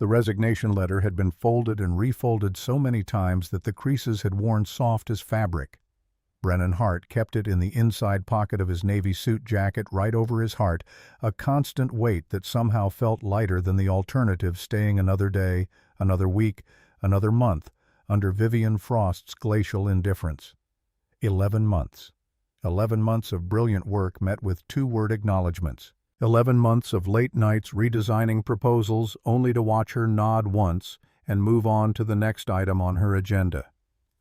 The resignation letter had been folded and refolded so many times that the creases had worn soft as fabric. Brennan Hart kept it in the inside pocket of his navy suit jacket right over his heart, a constant weight that somehow felt lighter than the alternative staying another day, another week, another month, under Vivienne Frost's glacial indifference. 11 months. 11 months of brilliant work met with two-word acknowledgments. 11 months of late nights redesigning proposals only to watch her nod once and move on to the next item on her agenda.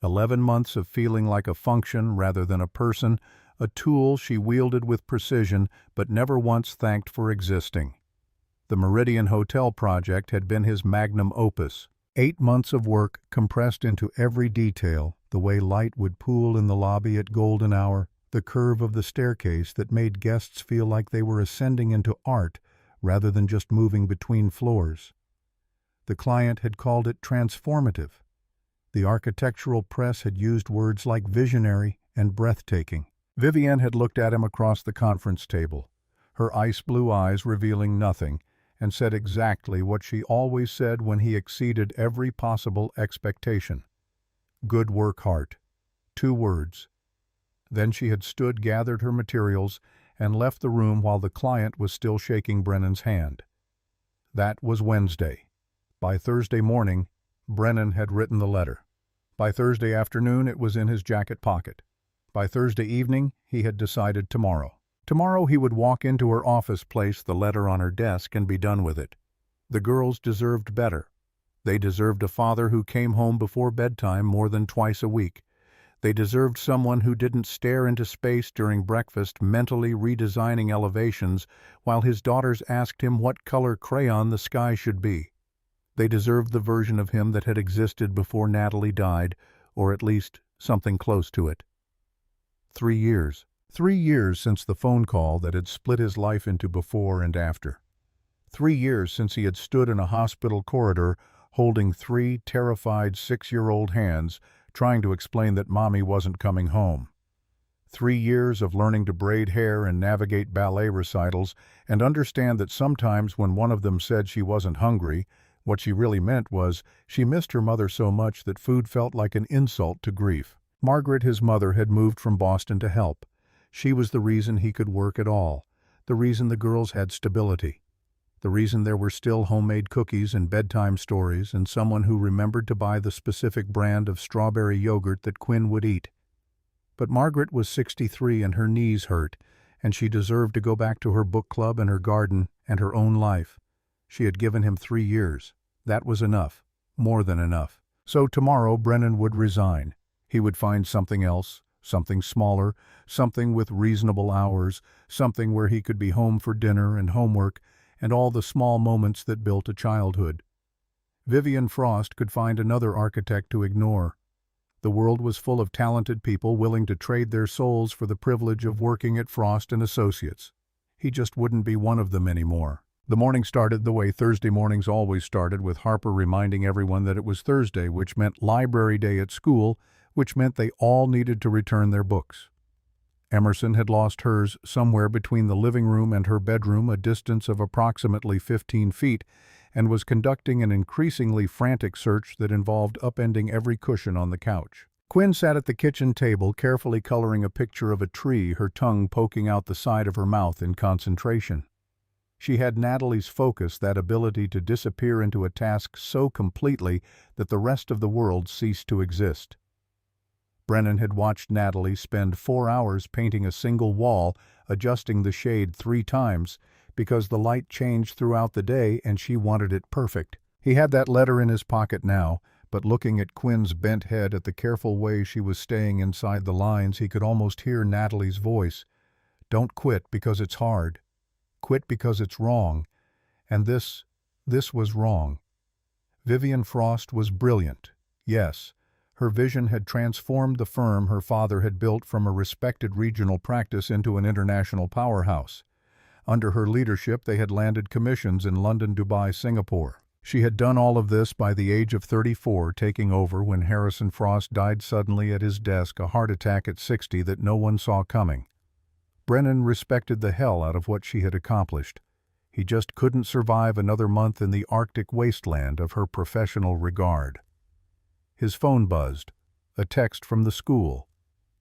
11 months of feeling like a function rather than a person, a tool she wielded with precision but never once thanked for existing. The Meridian Hotel project had been his magnum opus. 8 months of work compressed into every detail, the way light would pool in the lobby at golden hour, the curve of the staircase that made guests feel like they were ascending into art rather than just moving between floors. The client had called it transformative. The architectural press had used words like visionary and breathtaking. Vivienne had looked at him across the conference table, her ice-blue eyes revealing nothing, and said exactly what she always said when he exceeded every possible expectation. "Good work, Hart." 2 words. Then she had gathered her materials, and left the room while the client was still shaking Brennan's hand. That was Wednesday. By Thursday morning, Brennan had written the letter. By Thursday afternoon, it was in his jacket pocket. By Thursday evening, he had decided tomorrow. Tomorrow he would walk into her office, place the letter on her desk, and be done with it. The girls deserved better. They deserved a father who came home before bedtime more than twice a week. They deserved someone who didn't stare into space during breakfast, mentally redesigning elevations, while his daughters asked him what color crayon the sky should be. They deserved the version of him that had existed before Natalie died, or at least something close to it. 3 years. 3 years since the phone call that had split his life into before and after. 3 years since he had stood in a hospital corridor holding 3 terrified 6-year-old hands, trying to explain that Mommy wasn't coming home. 3 years of learning to braid hair and navigate ballet recitals and understand that sometimes when one of them said she wasn't hungry, what she really meant was she missed her mother so much that food felt like an insult to grief. Margaret, his mother, had moved from Boston to help. She was the reason he could work at all, the reason the girls had stability, the reason there were still homemade cookies and bedtime stories and someone who remembered to buy the specific brand of strawberry yogurt that Quinn would eat. But Margaret was 63 and her knees hurt, and she deserved to go back to her book club and her garden and her own life. She had given him 3 years. That was enough, more than enough. So tomorrow Brennan would resign. He would find something else, something smaller, something with reasonable hours, something where he could be home for dinner and homework and all the small moments that built a childhood. Vivienne Frost could find another architect to ignore. The world was full of talented people willing to trade their souls for the privilege of working at Frost & Associates. He just wouldn't be one of them anymore. The morning started the way Thursday mornings always started, with Harper reminding everyone that it was Thursday, which meant library day at school, which meant they all needed to return their books. Emerson had lost hers somewhere between the living room and her bedroom, a distance of approximately 15 feet, and was conducting an increasingly frantic search that involved upending every cushion on the couch. Quinn sat at the kitchen table, carefully coloring a picture of a tree, her tongue poking out the side of her mouth in concentration. She had Natalie's focus, that ability to disappear into a task so completely that the rest of the world ceased to exist. Brennan had watched Natalie spend 4 hours painting a single wall, adjusting the shade 3 times, because the light changed throughout the day and she wanted it perfect. He had that letter in his pocket now, but looking at Quinn's bent head, at the careful way she was staying inside the lines, he could almost hear Natalie's voice. Don't quit because it's hard. Quit because it's wrong. And this was wrong. Vivienne Frost was brilliant. Yes, her vision had transformed the firm her father had built from a respected regional practice into an international powerhouse. Under her leadership, they had landed commissions in London, Dubai, Singapore. She had done all of this by the age of 34, taking over when Harrison Frost died suddenly at his desk, a heart attack at 60 that no one saw coming. Brennan respected the hell out of what she had accomplished. He just couldn't survive another month in the Arctic wasteland of her professional regard. His phone buzzed. A text from the school.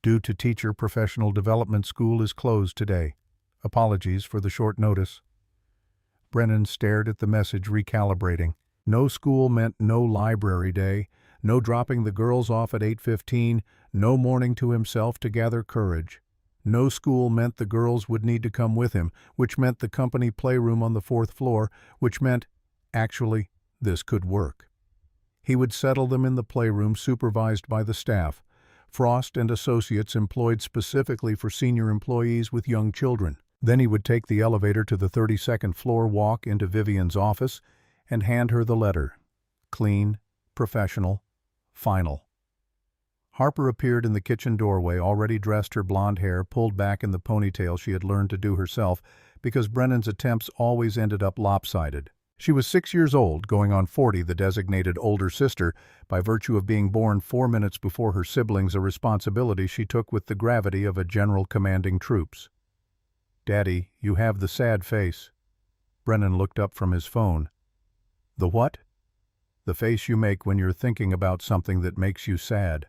Due to teacher professional development, school is closed today. Apologies for the short notice. Brennan stared at the message, recalibrating. No school meant no library day, no dropping the girls off at 8:15, no morning to himself to gather courage. No school meant the girls would need to come with him, which meant the company playroom on the 4th floor, which meant, actually, this could work. He would settle them in the playroom supervised by the staff, Frost and Associates employed specifically for senior employees with young children. Then he would take the elevator to the 32nd floor, walk into Vivienne's office, and hand her the letter. Clean, professional, final. Harper appeared in the kitchen doorway, already dressed, her blonde hair pulled back in the ponytail she had learned to do herself because Brennan's attempts always ended up lopsided. She was 6 years old, going on 40, the designated older sister, by virtue of being born 4 minutes before her siblings, a responsibility she took with the gravity of a general commanding troops. "Daddy, you have the sad face." Brennan looked up from his phone. "The what?" "The face you make when you're thinking about something that makes you sad."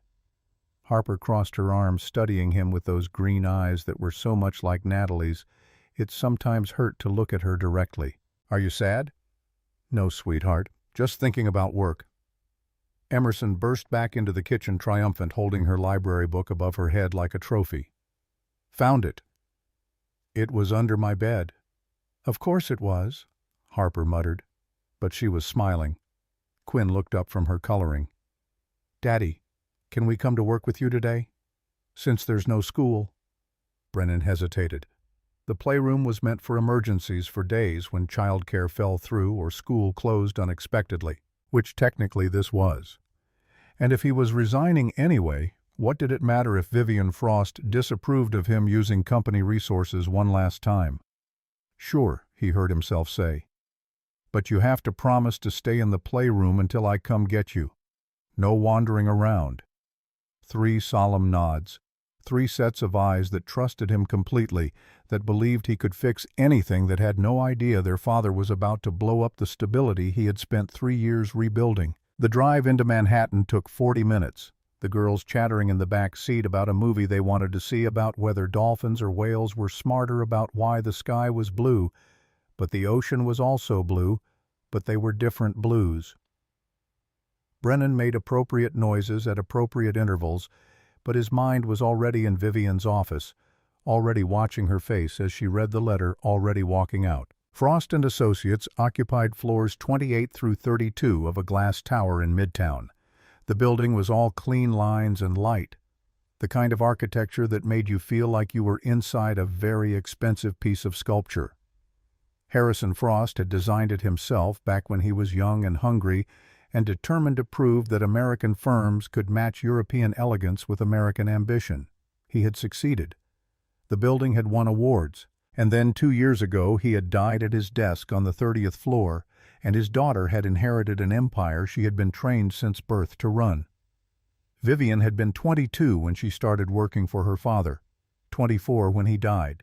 Harper crossed her arms, studying him with those green eyes that were so much like Natalie's. It sometimes hurt to look at her directly. "Are you sad?" "No, sweetheart. Just thinking about work." Emerson burst back into the kitchen, triumphant, holding her library book above her head like a trophy. "Found it." "It was under my bed." "Of course it was," Harper muttered, but she was smiling. Quinn looked up from her coloring. "Daddy, can we come to work with you today? Since there's no school." Brennan hesitated. The playroom was meant for emergencies, for days when childcare fell through or school closed unexpectedly, which technically this was. And if he was resigning anyway, what did it matter if Vivienne Frost disapproved of him using company resources one last time? "Sure," he heard himself say. "But you have to promise to stay in the playroom until I come get you. No wandering around." 3 solemn nods. 3 sets of eyes that trusted him completely, that believed he could fix anything, that had no idea their father was about to blow up the stability he had spent 3 years rebuilding. The drive into Manhattan took 40 minutes, the girls chattering in the back seat about a movie they wanted to see, about whether dolphins or whales were smarter, about why the sky was blue, but the ocean was also blue, but they were different blues. Brennan made appropriate noises at appropriate intervals, but his mind was already in Vivienne's office, already watching her face as she read the letter, already walking out. Frost and Associates occupied floors 28 through 32 of a glass tower in Midtown. The building was all clean lines and light, the kind of architecture that made you feel like you were inside a very expensive piece of sculpture. Harrison Frost had designed it himself back when he was young and hungry, and determined to prove that American firms could match European elegance with American ambition. He had succeeded. The building had won awards, and then 2 years ago he had died at his desk on the 30th floor, and his daughter had inherited an empire she had been trained since birth to run. Vivienne had been 22 when she started working for her father, 24 when he died.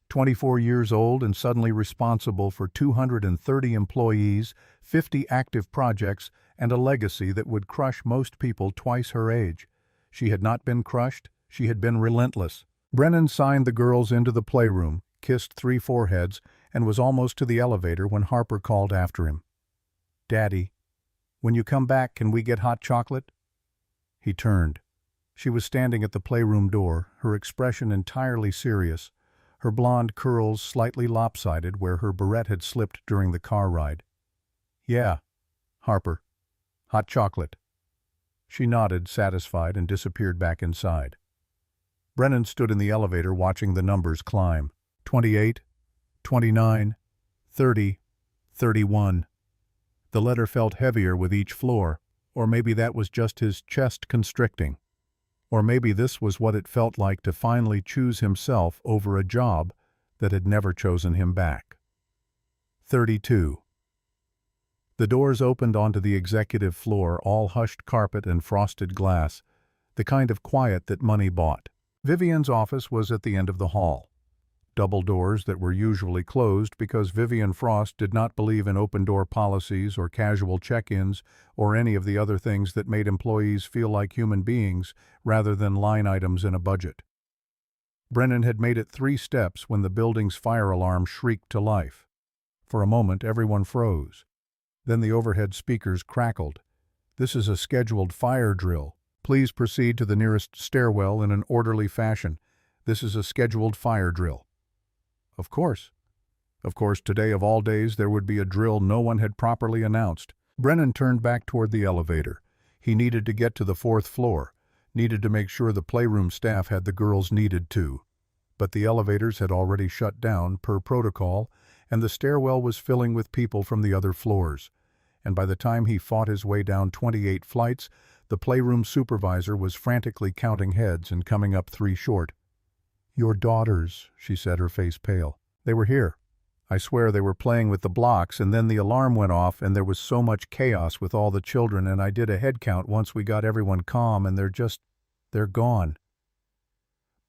24 years old and suddenly responsible for 230 employees, 50 active projects, and a legacy that would crush most people twice her age. She had not been crushed, she had been relentless. Brennan signed the girls into the playroom, kissed 3 foreheads, and was almost to the elevator when Harper called after him. "Daddy, when you come back, can we get hot chocolate?" He turned. She was standing at the playroom door, her expression entirely serious, her blonde curls slightly lopsided where her barrette had slipped during the car ride. "Yeah, Harper. Hot chocolate." She nodded, satisfied, and disappeared back inside. Brennan stood in the elevator watching the numbers climb. 28, 29, 30, 31. The letter felt heavier with each floor, or maybe that was just his chest constricting. Or maybe this was what it felt like to finally choose himself over a job that had never chosen him back. 32. The doors opened onto the executive floor, all hushed carpet and frosted glass, the kind of quiet that money bought. Vivienne's office was at the end of the hall. double doors that were usually closed because Vivienne Frost did not believe in open-door policies or casual check-ins or any of the other things that made employees feel like human beings rather than line items in a budget. Brennan had made it 3 steps when the building's fire alarm shrieked to life. For a moment, everyone froze. Then the overhead speakers crackled. "This is a scheduled fire drill. Please proceed to the nearest stairwell in an orderly fashion. This is a scheduled fire drill." Of course. Of course, today of all days there would be a drill no one had properly announced. Brennan turned back toward the elevator. He needed to get to the 4th floor, needed to make sure the playroom staff had the girls needed to. But the elevators had already shut down, per protocol, and the stairwell was filling with people from the other floors. And by the time he fought his way down 28 flights, the playroom supervisor was frantically counting heads and coming up 3 short. "Your daughters," she said, her face pale. "They were here. I swear they were playing with the blocks, and then the alarm went off, and there was so much chaos with all the children, and I did a head count once we got everyone calm, and they're gone."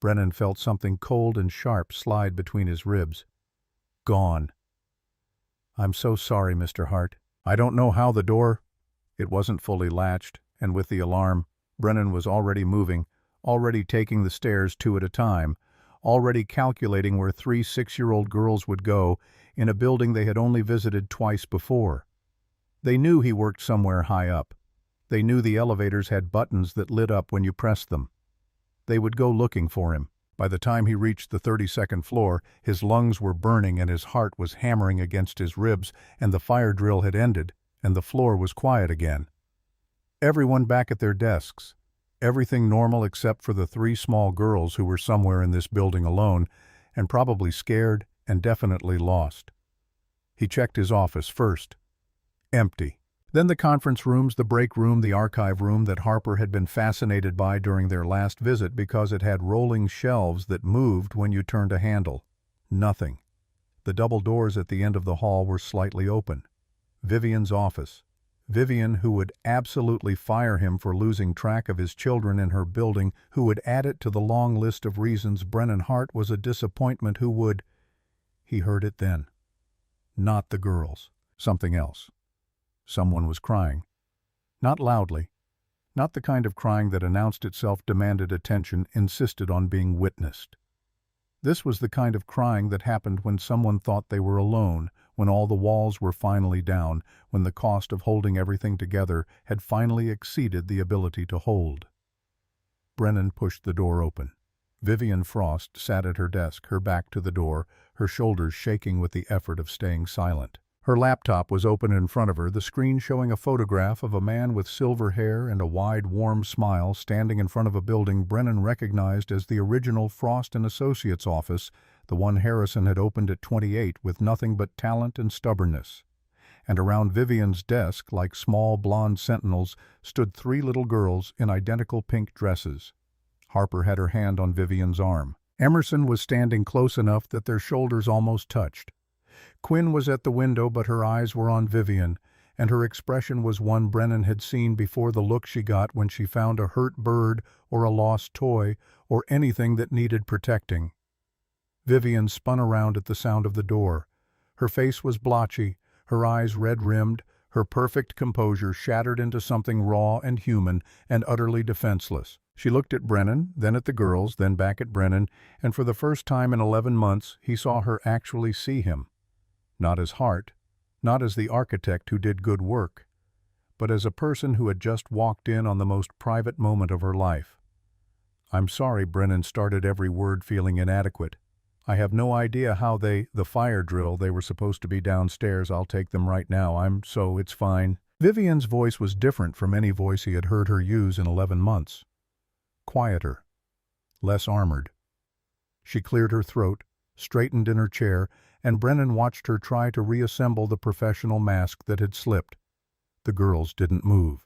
Brennan felt something cold and sharp slide between his ribs. Gone. "I'm so sorry, Mr. Hart. I don't know how the door—" It wasn't fully latched, and with the alarm, Brennan was already moving, already taking the stairs 2 at a time, already calculating where 3 6-year-old girls would go in a building they had only visited twice before. They knew he worked somewhere high up. They knew the elevators had buttons that lit up when you pressed them. They would go looking for him. By the time he reached the 32nd floor, his lungs were burning and his heart was hammering against his ribs, and the fire drill had ended, and the floor was quiet again. Everyone back at their desks. Everything normal except for the 3 small girls who were somewhere in this building alone, and probably scared and definitely lost. He checked his office first. Empty. Then the conference rooms, the break room, the archive room that Harper had been fascinated by during their last visit because it had rolling shelves that moved when you turned a handle. Nothing. The double doors at the end of the hall were slightly open. Vivienne's office. Vivienne, who would absolutely fire him for losing track of his children in her building, who would add it to the long list of reasons Brennan Hart was a disappointment, who would— He heard it then. Not the girls. Something else. Someone was crying. Not loudly. Not the kind of crying that announced itself, demanded attention, insisted on being witnessed. This was the kind of crying that happened when someone thought they were alone, when all the walls were finally down, when the cost of holding everything together had finally exceeded the ability to hold. Brennan pushed the door open. Vivienne Frost sat at her desk, her back to the door, her shoulders shaking with the effort of staying silent. Her laptop was open in front of her, the screen showing a photograph of a man with silver hair and a wide, warm smile standing in front of a building Brennan recognized as the original Frost & Associates office, the one Harrison had opened at 28 with nothing but talent and stubbornness. And around Vivienne's desk, like small blonde sentinels, stood 3 little girls in identical pink dresses. Harper had her hand on Vivienne's arm. Emerson was standing close enough that their shoulders almost touched. Quinn was at the window, but her eyes were on Vivienne, and her expression was one Brennan had seen before, the look she got when she found a hurt bird or a lost toy or anything that needed protecting. Vivienne spun around at the sound of the door. Her face was blotchy, her eyes red-rimmed, her perfect composure shattered into something raw and human and utterly defenseless. She looked at Brennan, then at the girls, then back at Brennan, and for the first time in 11 months he saw her actually see him. Not as Hart, not as the architect who did good work, but as a person who had just walked in on the most private moment of her life. "I'm sorry," Brennan started, every word feeling inadequate. "I have no idea how the fire drill, they were supposed to be downstairs. I'll take them right now. It's fine." Vivienne's voice was different from any voice he had heard her use in 11 months. Quieter. Less armored. She cleared her throat, straightened in her chair, and Brennan watched her try to reassemble the professional mask that had slipped. The girls didn't move.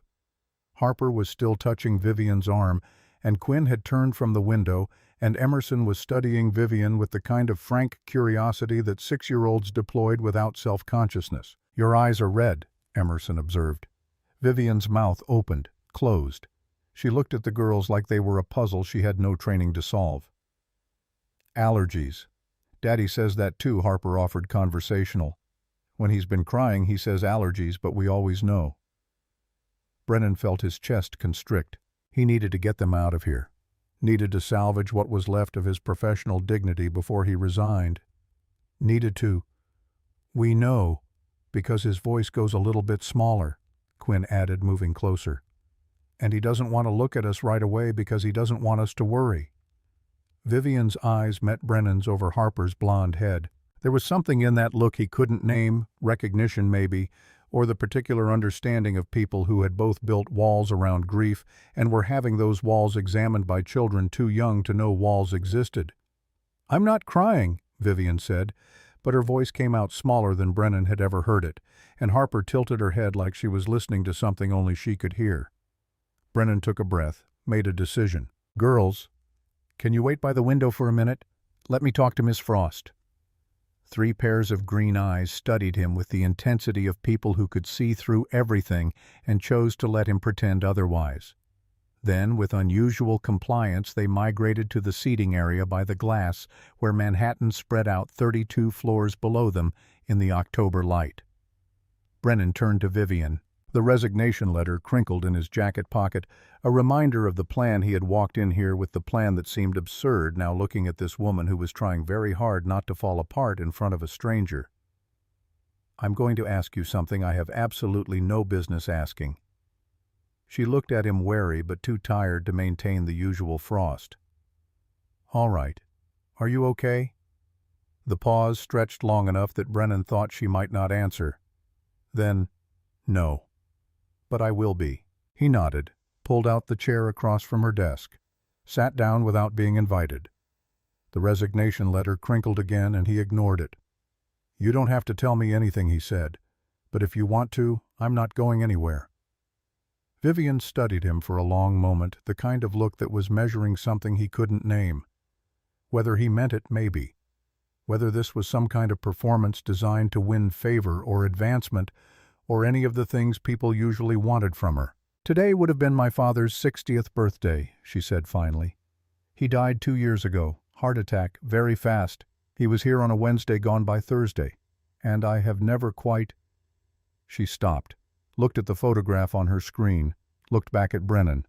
Harper was still touching Vivienne's arm, and Quinn had turned from the window, and Emerson was studying Vivienne with the kind of frank curiosity that 6-year-olds deployed without self-consciousness. "Your eyes are red," Emerson observed. Vivienne's mouth opened, closed. She looked at the girls like they were a puzzle she had no training to solve. "Allergies. Daddy says that too, Harper offered conversational. When he's been crying, he says allergies, but we always know. Brennan felt his chest constrict. He needed to get them out of here. Needed to salvage what was left of his professional dignity before he resigned. Needed to. We know, because his voice goes a little bit smaller, Quinn added, moving closer. And he doesn't want to look at us right away because he doesn't want us to worry. Vivienne's eyes met Brennan's over Harper's blonde head. There was something in that look he couldn't name, recognition maybe, or the particular understanding of people who had both built walls around grief and were having those walls examined by children too young to know walls existed. "I'm not crying," Vivienne said, but her voice came out smaller than Brennan had ever heard it, and Harper tilted her head like she was listening to something only she could hear. Brennan took a breath, made a decision. "Girls, can you wait by the window for a minute? Let me talk to Miss Frost." 3 pairs of green eyes studied him with the intensity of people who could see through everything and chose to let him pretend otherwise. Then, with unusual compliance, they migrated to the seating area by the glass where Manhattan spread out 32 floors below them in the October light. Brennan turned to Vivienne. The resignation letter crinkled in his jacket pocket, a reminder of the plan he had walked in here with, the plan that seemed absurd now looking at this woman who was trying very hard not to fall apart in front of a stranger. "I'm going to ask you something I have absolutely no business asking." She looked at him wary but too tired to maintain the usual frost. "All right. Are you okay?" The pause stretched long enough that Brennan thought she might not answer. Then, "No. But I will be." He nodded, pulled out the chair across from her desk, sat down without being invited. The resignation letter crinkled again and he ignored it. "You don't have to tell me anything," he said, "but if you want to, I'm not going anywhere." Vivienne studied him for a long moment, the kind of look that was measuring something he couldn't name. Whether he meant it, maybe. Whether this was some kind of performance designed to win favor or advancement, or any of the things people usually wanted from her. "Today would have been my father's 60th birthday, she said finally. "He died 2 years ago, heart attack, very fast. He was here on a Wednesday gone by Thursday. And I have never quite—" She stopped, looked at the photograph on her screen, looked back at Brennan.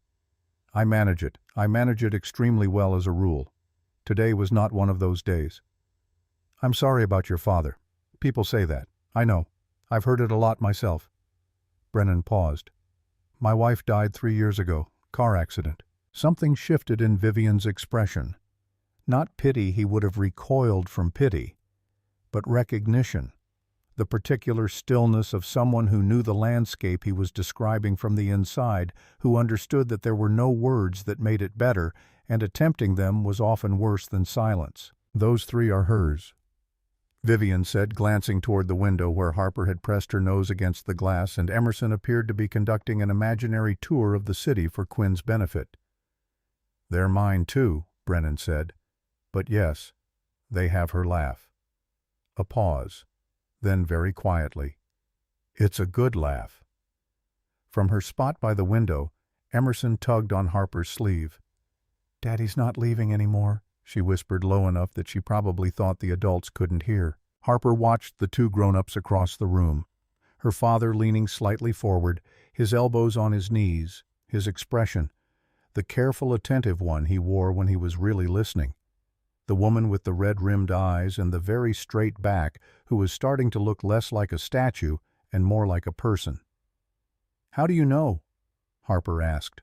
I manage it extremely well as a rule. Today was not one of those days." "I'm sorry about your father. People say that. I know. I've heard it a lot myself." Brennan paused. "My wife died 3 years ago, car accident." Something shifted in Vivienne's expression. Not pity, he would have recoiled from pity, but recognition. The particular stillness of someone who knew the landscape he was describing from the inside, who understood that there were no words that made it better, and attempting them was often worse than silence. "Those 3 are hers," Vivienne said, glancing toward the window where Harper had pressed her nose against the glass and Emerson appeared to be conducting an imaginary tour of the city for Quinn's benefit. "They're mine too," Brennan said. "But yes, they have her laugh." A pause. Then very quietly, "It's a good laugh." From her spot by the window, Emerson tugged on Harper's sleeve. "Daddy's not leaving anymore," she whispered low enough that she probably thought the adults couldn't hear. Harper watched the 2 grown-ups across the room. Her father leaning slightly forward, his elbows on his knees, his expression, the careful, attentive one he wore when he was really listening. The woman with the red-rimmed eyes and the very straight back, who was starting to look less like a statue and more like a person. "How do you know?" Harper asked.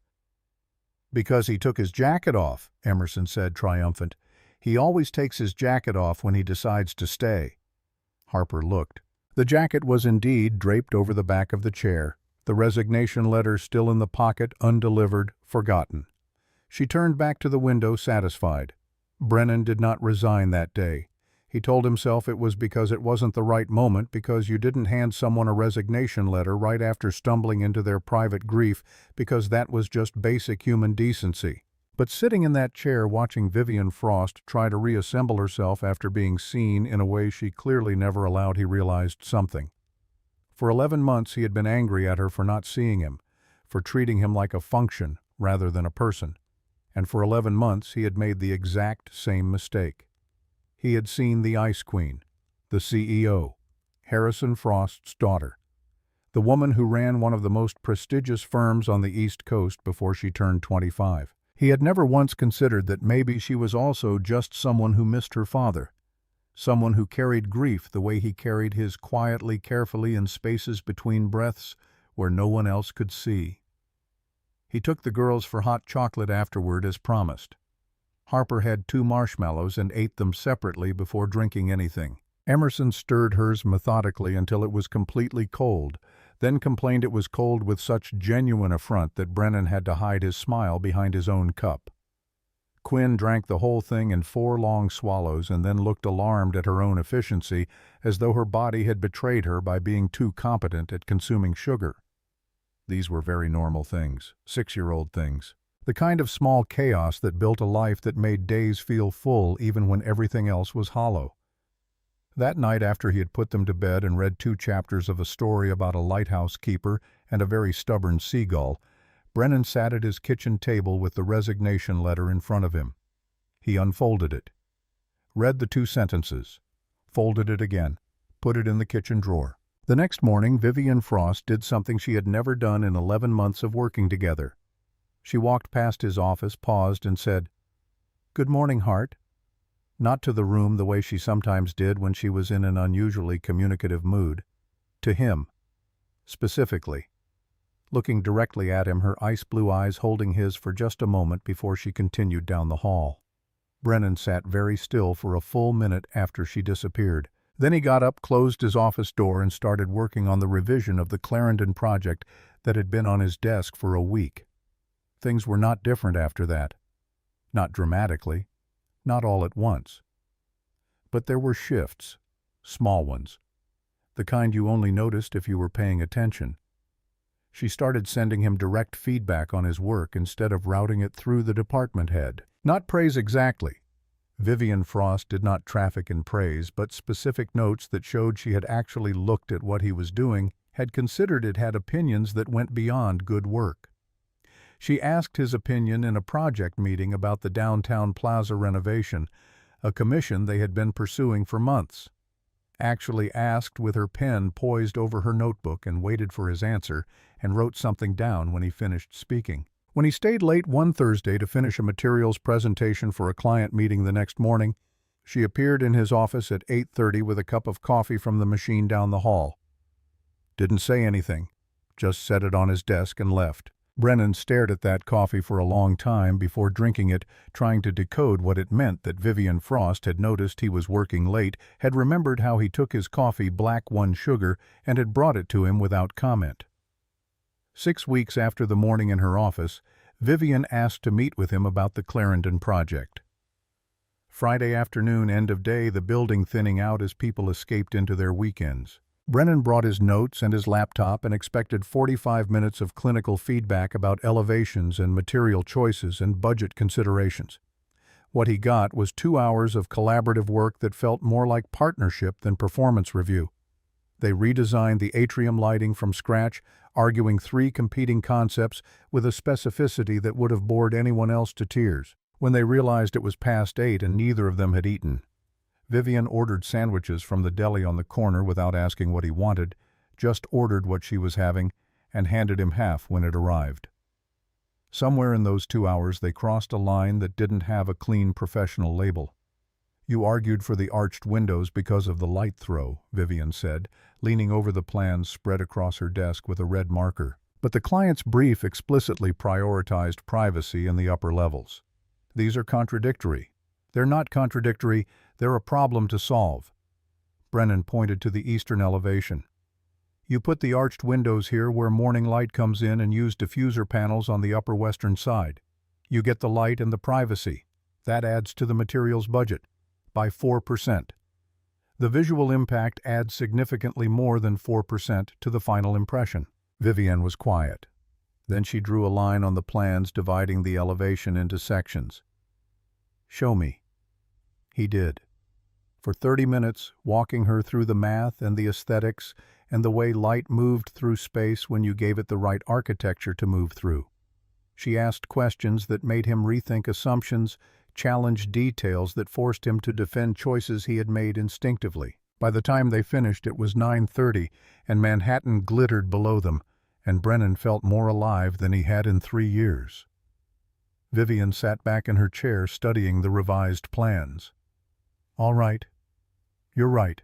"Because he took his jacket off," Emerson said, triumphant. "He always takes his jacket off when he decides to stay." Harper looked. The jacket was indeed draped over the back of the chair, the resignation letter still in the pocket, undelivered, forgotten. She turned back to the window, satisfied. Brennan did not resign that day. He told himself it was because it wasn't the right moment, because you didn't hand someone a resignation letter right after stumbling into their private grief, because that was just basic human decency. But sitting in that chair watching Vivienne Frost try to reassemble herself after being seen in a way she clearly never allowed, he realized something. For 11 months he had been angry at her for not seeing him, for treating him like a function rather than a person. And for 11 months he had made the exact same mistake. He had seen the Ice Queen, the CEO, Harrison Frost's daughter, the woman who ran one of the most prestigious firms on the East Coast before she turned 25. He had never once considered that maybe she was also just someone who missed her father, someone who carried grief the way he carried his quietly, carefully in spaces between breaths where no one else could see. He took the girls for hot chocolate afterward as promised. Harper had 2 marshmallows and ate them separately before drinking anything. Emerson stirred hers methodically until it was completely cold, then complained it was cold with such genuine affront that Brennan had to hide his smile behind his own cup. Quinn drank the whole thing in 4 long swallows and then looked alarmed at her own efficiency, as though her body had betrayed her by being too competent at consuming sugar. These were very normal things, 6-year-old things. The kind of small chaos that built a life that made days feel full even when everything else was hollow. That night, after he had put them to bed and read 2 chapters of a story about a lighthouse keeper and a very stubborn seagull, Brennan sat at his kitchen table with the resignation letter in front of him. He unfolded it, read the 2 sentences, folded it again, put it in the kitchen drawer. The next morning, Vivienne Frost did something she had never done in 11 months of working together. She walked past his office, paused, and said, "Good morning, Hart." Not to the room the way she sometimes did when she was in an unusually communicative mood. To him, specifically. Looking directly at him, her ice-blue eyes holding his for just a moment before she continued down the hall. Brennan sat very still for a full minute after she disappeared. Then he got up, closed his office door, and started working on the revision of the Clarendon project that had been on his desk for a week. Things were not different after that. Not dramatically. Not all at once. But there were shifts. Small ones. The kind you only noticed if you were paying attention. She started sending him direct feedback on his work instead of routing it through the department head. Not praise exactly. Vivienne Frost did not traffic in praise, but specific notes that showed she had actually looked at what he was doing, had considered it, had opinions that went beyond good work. She asked his opinion in a project meeting about the downtown plaza renovation, a commission they had been pursuing for months. Actually asked with her pen poised over her notebook and waited for his answer, and wrote something down when he finished speaking. When he stayed late one Thursday to finish a materials presentation for a client meeting the next morning, she appeared in his office at 8:30 with a cup of coffee from the machine down the hall. Didn't say anything, just set it on his desk and left. Brennan stared at that coffee for a long time before drinking it, trying to decode what it meant that Vivienne Frost had noticed he was working late, had remembered how he took his coffee black 1 sugar, and had brought it to him without comment. 6 weeks after the morning in her office, Vivienne asked to meet with him about the Clarendon project. Friday afternoon, end of day, the building thinning out as people escaped into their weekends. Brennan brought his notes and his laptop and expected 45 minutes of clinical feedback about elevations and material choices and budget considerations. What he got was 2 hours of collaborative work that felt more like partnership than performance review. They redesigned the atrium lighting from scratch, arguing 3 competing concepts with a specificity that would have bored anyone else to tears. When they realized it was past 8 and neither of them had eaten, Vivienne ordered sandwiches from the deli on the corner without asking what he wanted, just ordered what she was having, and handed him half when it arrived. Somewhere in those 2 hours they crossed a line that didn't have a clean professional label. "You argued for the arched windows because of the light throw," Vivienne said, leaning over the plans spread across her desk with a red marker. "But the client's brief explicitly prioritized privacy in the upper levels. These are contradictory." "They're not contradictory, they're a problem to solve." Brennan pointed to the eastern elevation. "You put the arched windows here where morning light comes in and use diffuser panels on the upper western side. You get the light and the privacy. That adds to the materials budget by 4%. The visual impact adds significantly more than 4% to the final impression." Vivienne was quiet. Then she drew a line on the plans dividing the elevation into sections. "Show me." He did. For 30 minutes, walking her through the math and the aesthetics and the way light moved through space when you gave it the right architecture to move through. She asked questions that made him rethink assumptions, challenged details that forced him to defend choices he had made instinctively. By the time they finished, it was 9:30, and Manhattan glittered below them, and Brennan felt more alive than he had in 3 years. Vivienne sat back in her chair studying the revised plans. "All right. You're right."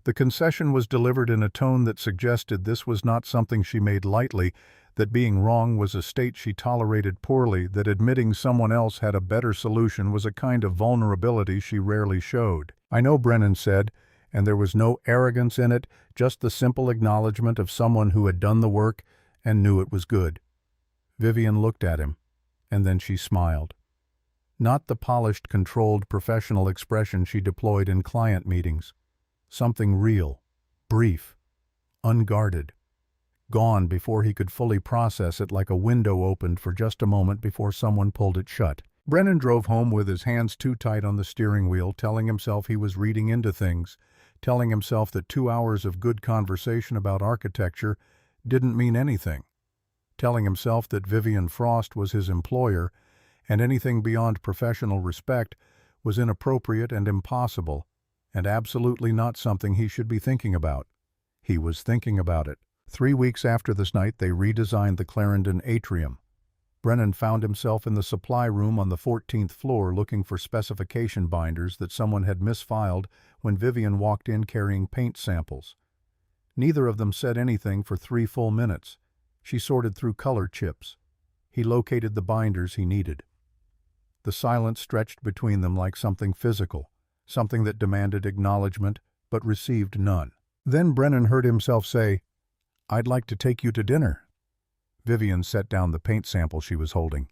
The concession was delivered in a tone that suggested this was not something she made lightly, that being wrong was a state she tolerated poorly, that admitting someone else had a better solution was a kind of vulnerability she rarely showed. "I know," Brennan said, and there was no arrogance in it, just the simple acknowledgement of someone who had done the work and knew it was good. Vivienne looked at him, and then she smiled. Not the polished, controlled, professional expression she deployed in client meetings. Something real, brief, unguarded, gone before he could fully process it, like a window opened for just a moment before someone pulled it shut. Brennan drove home with his hands too tight on the steering wheel, telling himself he was reading into things, telling himself that 2 hours of good conversation about architecture didn't mean anything, telling himself that Vivienne Frost was his employer, and anything beyond professional respect was inappropriate and impossible, and absolutely not something he should be thinking about. He was thinking about it. 3 weeks after this night, they redesigned the Clarendon atrium. Brennan found himself in the supply room on the 14th floor looking for specification binders that someone had misfiled when Vivienne walked in carrying paint samples. Neither of them said anything for 3 full minutes. She sorted through color chips. He located the binders he needed. The silence stretched between them like something physical, something that demanded acknowledgement but received none. Then Brennan heard himself say, "I'd like to take you to dinner." Vivienne set down the paint sample she was holding.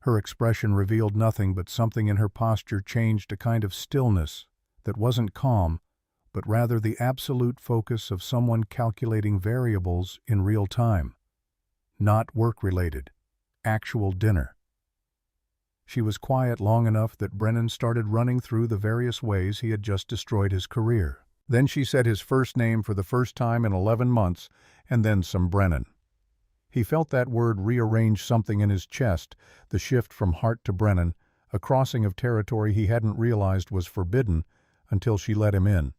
Her expression revealed nothing, but something in her posture changed, a kind of stillness that wasn't calm, but rather the absolute focus of someone calculating variables in real time. Not work-related. Actual dinner. She was quiet long enough that Brennan started running through the various ways he had just destroyed his career. Then she said his first name for the first time in 11 months, and then some Brennan. He felt that word rearrange something in his chest, the shift from Hart to Brennan, a crossing of territory he hadn't realized was forbidden until she let him in.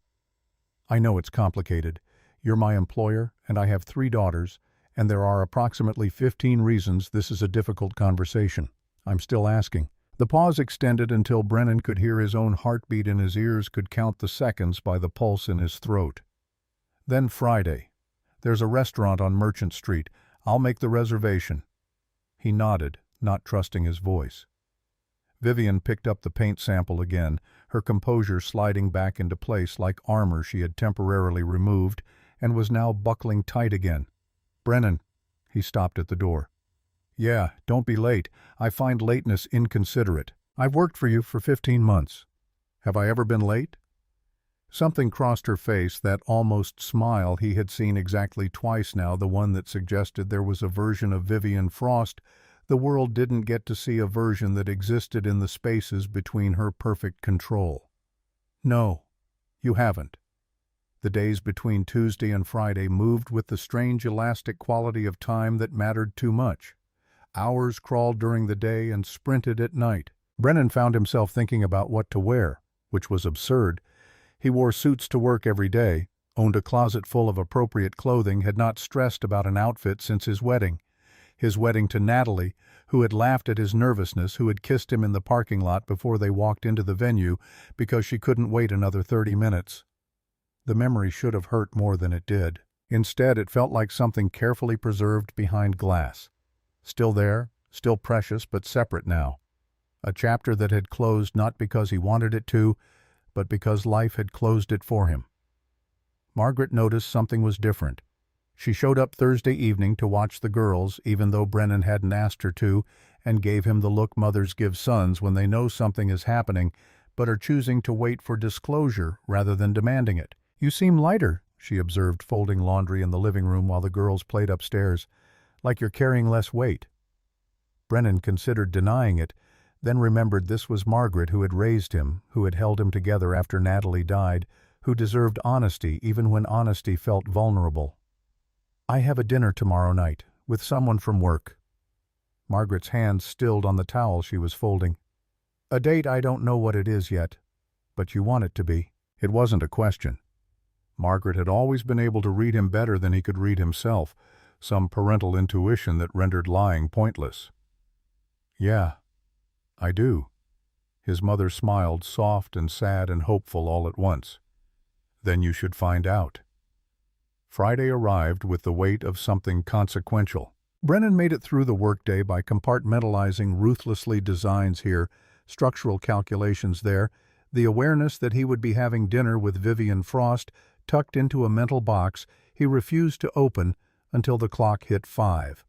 "I know it's complicated. You're my employer, and I have 3 daughters, and there are approximately 15 reasons this is a difficult conversation. I'm still asking." The pause extended until Brennan could hear his own heartbeat in his ears, could count the seconds by the pulse in his throat. "Then Friday. There's a restaurant on Merchant Street. I'll make the reservation." He nodded, not trusting his voice. Vivienne picked up the paint sample again, her composure sliding back into place like armor she had temporarily removed and was now buckling tight again. "Brennan." He stopped at the door. "Yeah, don't be late. I find lateness inconsiderate. I've worked for you for 15 months. Have I ever been late?" Something crossed her face, that almost smile he had seen exactly twice now, the one that suggested there was a version of Vivienne Frost the world didn't get to see, a version that existed in the spaces between her perfect control. "No, you haven't." The days between Tuesday and Friday moved with the strange elastic quality of time that mattered too much. Hours crawled during the day and sprinted at night. Brennan found himself thinking about what to wear, which was absurd. He wore suits to work every day, owned a closet full of appropriate clothing, had not stressed about an outfit since his wedding to Natalie, who had laughed at his nervousness, who had kissed him in the parking lot before they walked into the venue because she couldn't wait another 30 minutes. The memory should have hurt more than it did. Instead, it felt like something carefully preserved behind glass. Still there, still precious, but separate now. A chapter that had closed not because he wanted it to, but because life had closed it for him. Margaret noticed something was different. She showed up Thursday evening to watch the girls, even though Brennan hadn't asked her to, and gave him the look mothers give sons when they know something is happening, but are choosing to wait for disclosure rather than demanding it. "You seem lighter," she observed, folding laundry in the living room while the girls played upstairs. "Like you're carrying less weight." Brennan considered denying it, then remembered this was Margaret, who had raised him, who had held him together after Natalie died, who deserved honesty even when honesty felt vulnerable. "I have a dinner tomorrow night, with someone from work." Margaret's hands stilled on the towel she was folding. A date I don't know what it is yet, but you want it to be. It wasn't a question. Margaret had always been able to read him better than he could read himself, some parental intuition that rendered lying pointless. Yeah, I do. His mother smiled, soft and sad and hopeful all at once. Then you should find out. Friday arrived with the weight of something consequential. Brennan made it through the workday by compartmentalizing ruthlessly designs here, structural calculations there, the awareness that he would be having dinner with Vivienne Frost tucked into a mental box he refused to open until the clock hit 5.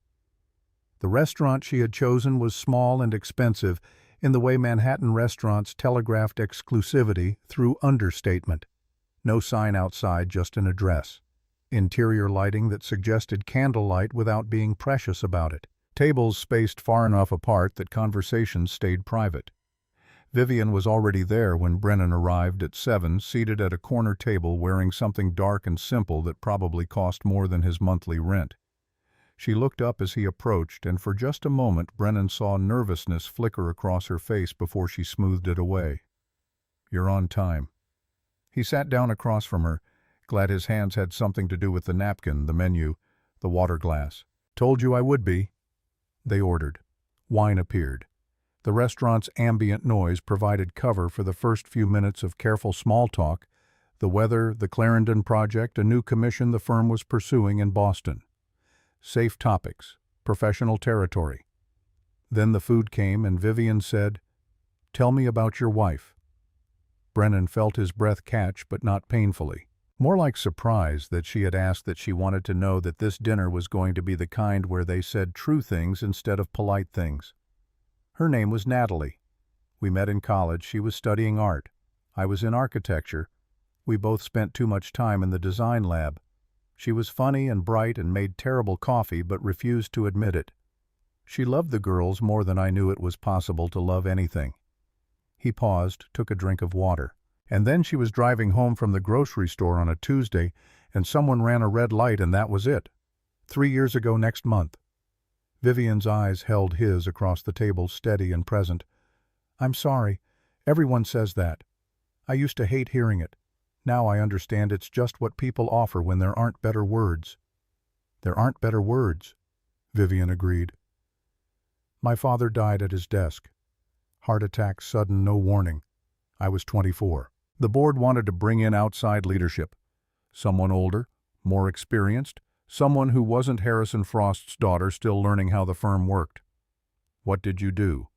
The restaurant she had chosen was small and expensive in the way Manhattan restaurants telegraphed exclusivity through understatement. No sign outside, just an address. Interior lighting that suggested candlelight without being precious about it. Tables spaced far enough apart that conversations stayed private. Vivienne was already there when Brennan arrived at 7, seated at a corner table wearing something dark and simple that probably cost more than his monthly rent. She looked up as he approached, and for just a moment Brennan saw nervousness flicker across her face before she smoothed it away. "You're on time." He sat down across from her, glad his hands had something to do with the napkin, the menu, the water glass. "Told you I would be." They ordered. Wine appeared. The restaurant's ambient noise provided cover for the first few minutes of careful small talk, the weather, the Clarendon project, a new commission the firm was pursuing in Boston. Safe topics, professional territory. Then the food came and Vivienne said, "Tell me about your wife." Brennan felt his breath catch, but not painfully. More like surprise that she had asked, that she wanted to know that this dinner was going to be the kind where they said true things instead of polite things. Her name was Natalie. We met in college. She was studying art. I was in architecture. We both spent too much time in the design lab. She was funny and bright and made terrible coffee but refused to admit it. She loved the girls more than I knew it was possible to love anything. He paused, took a drink of water. And then she was driving home from the grocery store on a Tuesday, and someone ran a red light, and that was it. 3 years ago next month. Vivienne's eyes held his across the table, steady and present. "I'm sorry. Everyone says that. I used to hate hearing it. Now I understand it's just what people offer when there aren't better words." "There aren't better words," Vivienne agreed. "My father died at his desk. Heart attack, sudden, no warning. I was 24. The board wanted to bring in outside leadership. Someone older, more experienced, someone who wasn't Harrison Frost's daughter still learning how the firm worked. What did you do?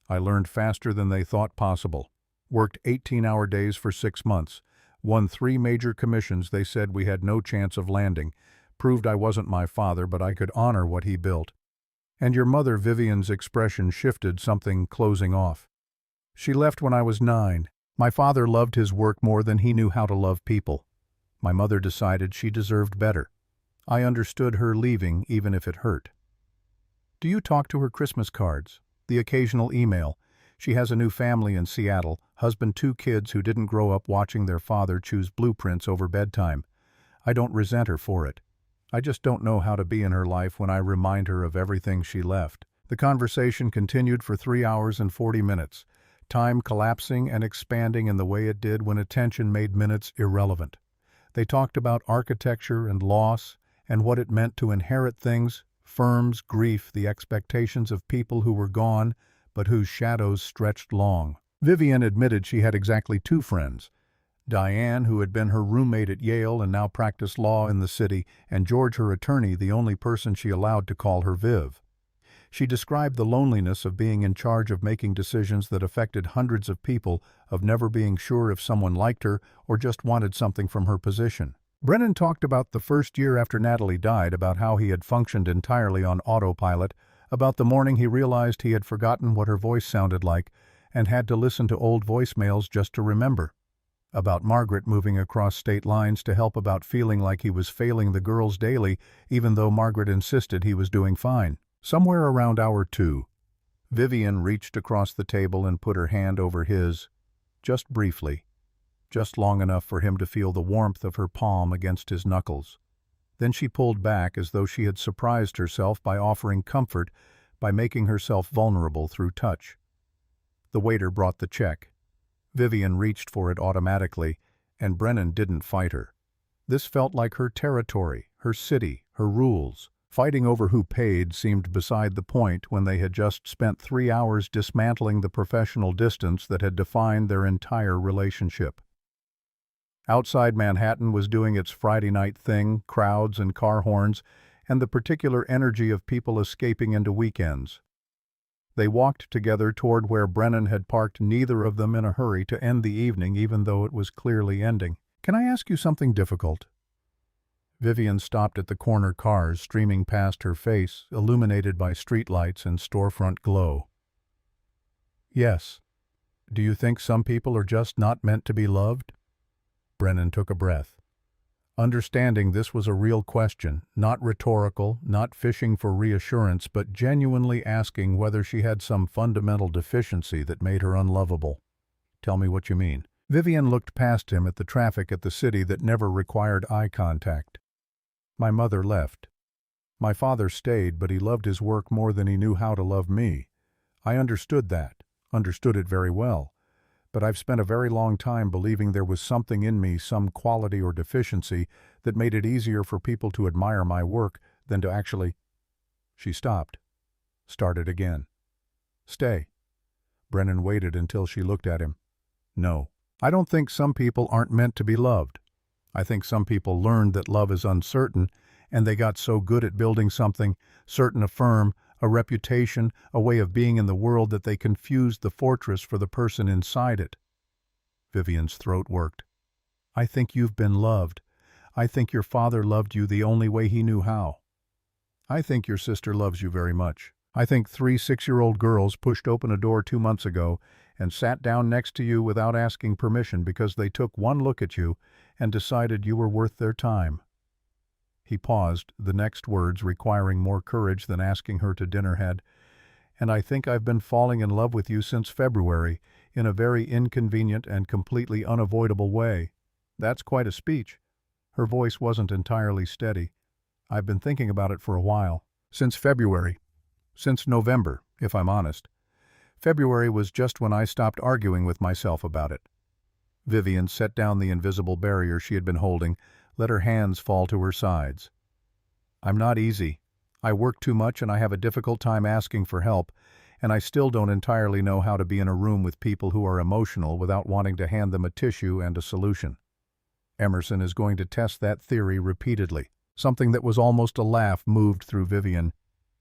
I learned faster than they thought possible. Worked 18-hour days for 6 months. Won 3 major commissions they said we had no chance of landing. Proved I wasn't my father, but I could honor what he built." "And your mother," Vivienne's expression shifted, something closing off. "She left when I was 9. My father loved his work more than he knew how to love people. My mother decided she deserved better. I understood her leaving, even if it hurt." "Do you talk to her Christmas cards? The occasional email? She has a new family in Seattle, husband, 2 kids who didn't grow up watching their father choose blueprints over bedtime. I don't resent her for it. I just don't know how to be in her life when I remind her of everything she left." The conversation continued for 3 hours and 40 minutes, time collapsing and expanding in the way it did when attention made minutes irrelevant. They talked about architecture and loss and what it meant to inherit things, firms, grief, the expectations of people who were gone but whose shadows stretched long. Vivienne admitted she had exactly 2 friends. Diane, who had been her roommate at Yale and now practiced law in the city, and George, her attorney, the only person she allowed to call her Viv. She described the loneliness of being in charge of making decisions that affected hundreds of people, of never being sure if someone liked her or just wanted something from her position. Brennan talked about the first year after Natalie died, about how he had functioned entirely on autopilot, about the morning he realized he had forgotten what her voice sounded like and had to listen to old voicemails just to remember. About Margaret moving across state lines to help, about feeling like he was failing the girls daily, even though Margaret insisted he was doing fine. Somewhere around hour 2, Vivienne reached across the table and put her hand over his, just briefly, just long enough for him to feel the warmth of her palm against his knuckles. Then she pulled back as though she had surprised herself by offering comfort, by making herself vulnerable through touch. The waiter brought the check. Vivienne reached for it automatically, and Brennan didn't fight her. This felt like her territory, her city, her rules. Fighting over who paid seemed beside the point when they had just spent 3 hours dismantling the professional distance that had defined their entire relationship. Outside Manhattan was doing its Friday night thing, crowds and car horns, and the particular energy of people escaping into weekends. They walked together toward where Brennan had parked, neither of them in a hurry to end the evening even though it was clearly ending. "Can I ask you something difficult?" Vivienne stopped at the corner cars streaming past her face, illuminated by streetlights and storefront glow. "Yes. Do you think some people are just not meant to be loved?" Brennan took a breath. Understanding this was a real question, not rhetorical, not fishing for reassurance, but genuinely asking whether she had some fundamental deficiency that made her unlovable. "Tell me what you mean." Vivienne looked past him at the traffic at the city that never required eye contact. "My mother left. My father stayed, but he loved his work more than he knew how to love me. I understood that, understood it very well. But I've spent a very long time believing there was something in me, some quality or deficiency, that made it easier for people to admire my work than to actually—" She stopped. Started again. "Stay." Brennan waited until she looked at him. "No. I don't think some people aren't meant to be loved. I think some people learned that love is uncertain, and they got so good at building something, certain, a firm, a reputation, a way of being in the world that they confused the fortress for the person inside it." Vivienne's throat worked. "I think you've been loved. I think your father loved you the only way he knew how. I think your sister loves you very much. I think 3 6-year-old girls pushed open a door 2 months ago and sat down next to you without asking permission because they took one look at you and decided you were worth their time." He paused, the next words requiring more courage than asking her to dinner had. "And I think I've been falling in love with you since February, in a very inconvenient and completely unavoidable way." "That's quite a speech." Her voice wasn't entirely steady. "I've been thinking about it for a while. Since February. Since November, if I'm honest. February was just when I stopped arguing with myself about it." Vivienne set down the invisible barrier she had been holding, let her hands fall to her sides. "I'm not easy. I work too much and I have a difficult time asking for help, and I still don't entirely know how to be in a room with people who are emotional without wanting to hand them a tissue and a solution." Emerson is going to test that theory repeatedly. Something that was almost a laugh moved through Vivienne.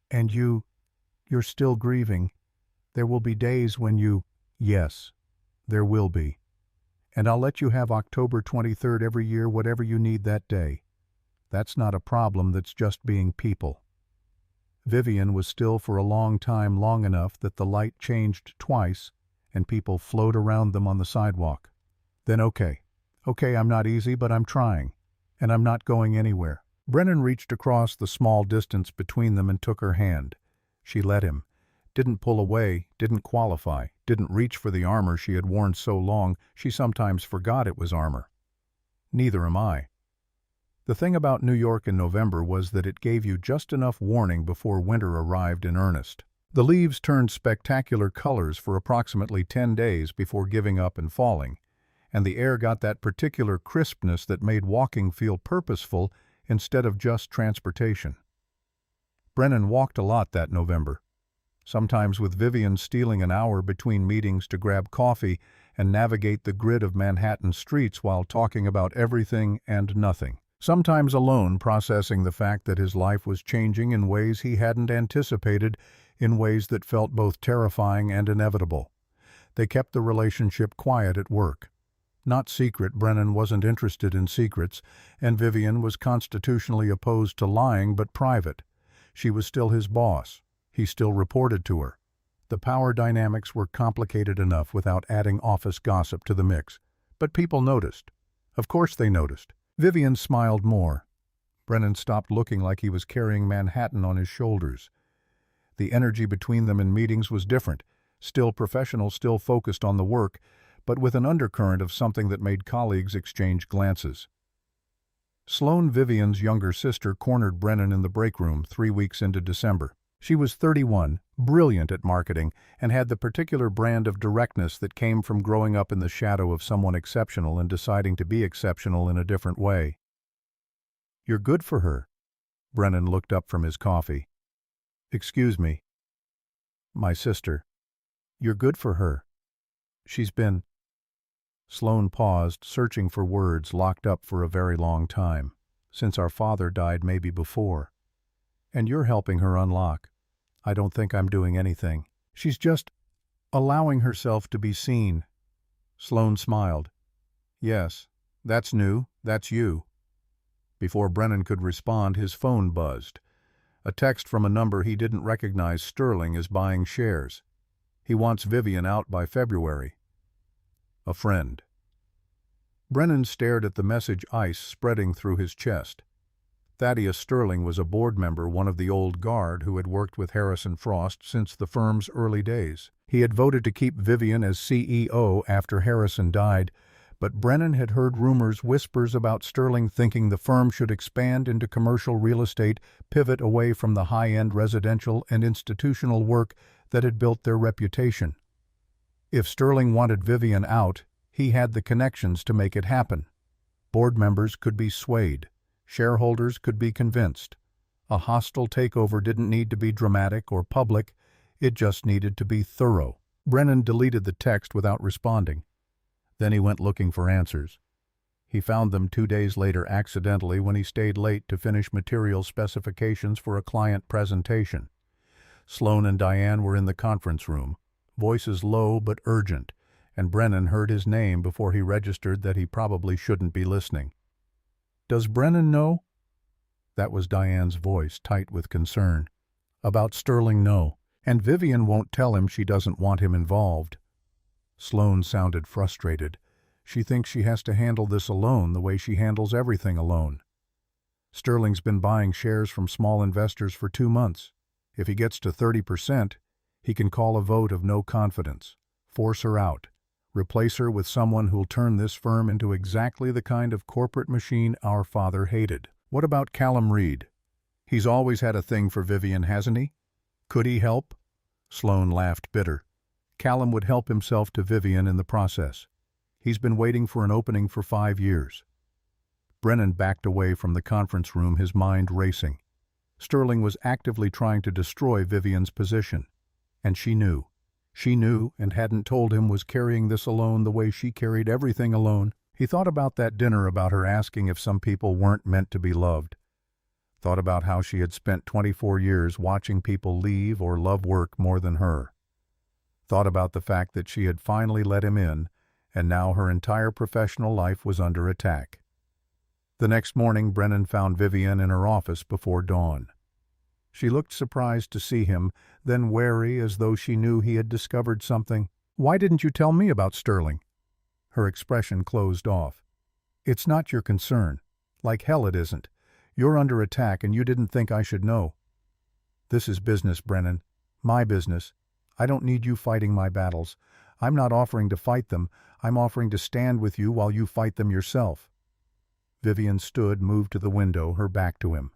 "And you're still grieving. There will be days when you—" "Yes, there will be. And I'll let you have October 23rd every year, whatever you need that day. That's not a problem, that's just being people." Vivienne was still for a long time, long enough that the light changed twice and people flowed around them on the sidewalk. Then okay, I'm not easy, but I'm trying. And I'm not going anywhere. Brennan reached across the small distance between them and took her hand. She let him. Didn't pull away, didn't qualify, didn't reach for the armor she had worn so long she sometimes forgot it was armor. Neither am I. The thing about New York in November was that it gave you just enough warning before winter arrived in earnest. The leaves turned spectacular colors for approximately 10 days before giving up and falling, and the air got that particular crispness that made walking feel purposeful instead of just transportation. Brennan walked a lot that November. Sometimes with Vivienne stealing an hour between meetings to grab coffee and navigate the grid of Manhattan streets while talking about everything and nothing. Sometimes alone, processing the fact that his life was changing in ways he hadn't anticipated, in ways that felt both terrifying and inevitable. They kept the relationship quiet at work. Not secret, Brennan wasn't interested in secrets, and Vivienne was constitutionally opposed to lying, but private. She was still his boss. He still reported to her. The power dynamics were complicated enough without adding office gossip to the mix. But people noticed. Of course they noticed. Vivienne smiled more. Brennan stopped looking like he was carrying Manhattan on his shoulders. The energy between them in meetings was different, still professional, still focused on the work, but with an undercurrent of something that made colleagues exchange glances. Sloane, Vivienne's younger sister, cornered Brennan in the break room 3 weeks into December. She was 31, brilliant at marketing, and had the particular brand of directness that came from growing up in the shadow of someone exceptional and deciding to be exceptional in a different way. "You're good for her." Brennan looked up from his coffee. "Excuse me." "My sister. You're good for her. She's been—" Sloane paused, searching for words, locked up for a very long time. "Since our father died, maybe before. And you're helping her unlock. I don't think I'm doing anything. She's just allowing herself to be seen." Sloane smiled. "Yes, that's new. That's you." Before Brennan could respond, his phone buzzed. A text from a number he didn't recognize. "Sterling is buying shares. He wants Vivienne out by February. A friend." Brennan stared at the message, ice spreading through his chest. Thaddeus Sterling was a board member, one of the old guard who had worked with Harrison Frost since the firm's early days. He had voted to keep Vivienne as CEO after Harrison died, but Brennan had heard rumors, whispers about Sterling thinking the firm should expand into commercial real estate, pivot away from the high-end residential and institutional work that had built their reputation. If Sterling wanted Vivienne out, he had the connections to make it happen. Board members could be swayed. Shareholders could be convinced. A hostile takeover didn't need to be dramatic or public, it just needed to be thorough. Brennan deleted the text without responding. Then he went looking for answers. He found them 2 days later accidentally when he stayed late to finish material specifications for a client presentation. Sloane and Diane were in the conference room, voices low but urgent, and Brennan heard his name before he registered that he probably shouldn't be listening. "Does Brennan know?" That was Diane's voice, tight with concern. "About Sterling, no. And Vivienne won't tell him she doesn't want him involved." Sloane sounded frustrated. "She thinks she has to handle this alone, the way she handles everything alone. Sterling's been buying shares from small investors for 2 months. If he gets to 30%, he can call a vote of no confidence, force her out, replace her with someone who'll turn this firm into exactly the kind of corporate machine our father hated. What about Callum Reed? He's always had a thing for Vivienne, hasn't he? Could he help?" Sloane laughed bitter. "Callum would help himself to Vivienne in the process. He's been waiting for an opening for 5 years. Brennan backed away from the conference room, his mind racing. Sterling was actively trying to destroy Vivienne's position. And she knew. She knew and hadn't told him, was carrying this alone the way she carried everything alone. He thought about that dinner, about her asking if some people weren't meant to be loved. Thought about how she had spent 24 years watching people leave or love work more than her. Thought about the fact that she had finally let him in, and now her entire professional life was under attack. The next morning, Brennan found Vivienne in her office before dawn. She looked surprised to see him, then wary, as though she knew he had discovered something. "Why didn't you tell me about Sterling?" Her expression closed off. "It's not your concern. Like hell it isn't. You're under attack and you didn't think I should know." "This is business, Brennan. My business. I don't need you fighting my battles. I'm not offering to fight them. I'm offering to stand with you while you fight them yourself." Vivienne stood, moved to the window, her back to him.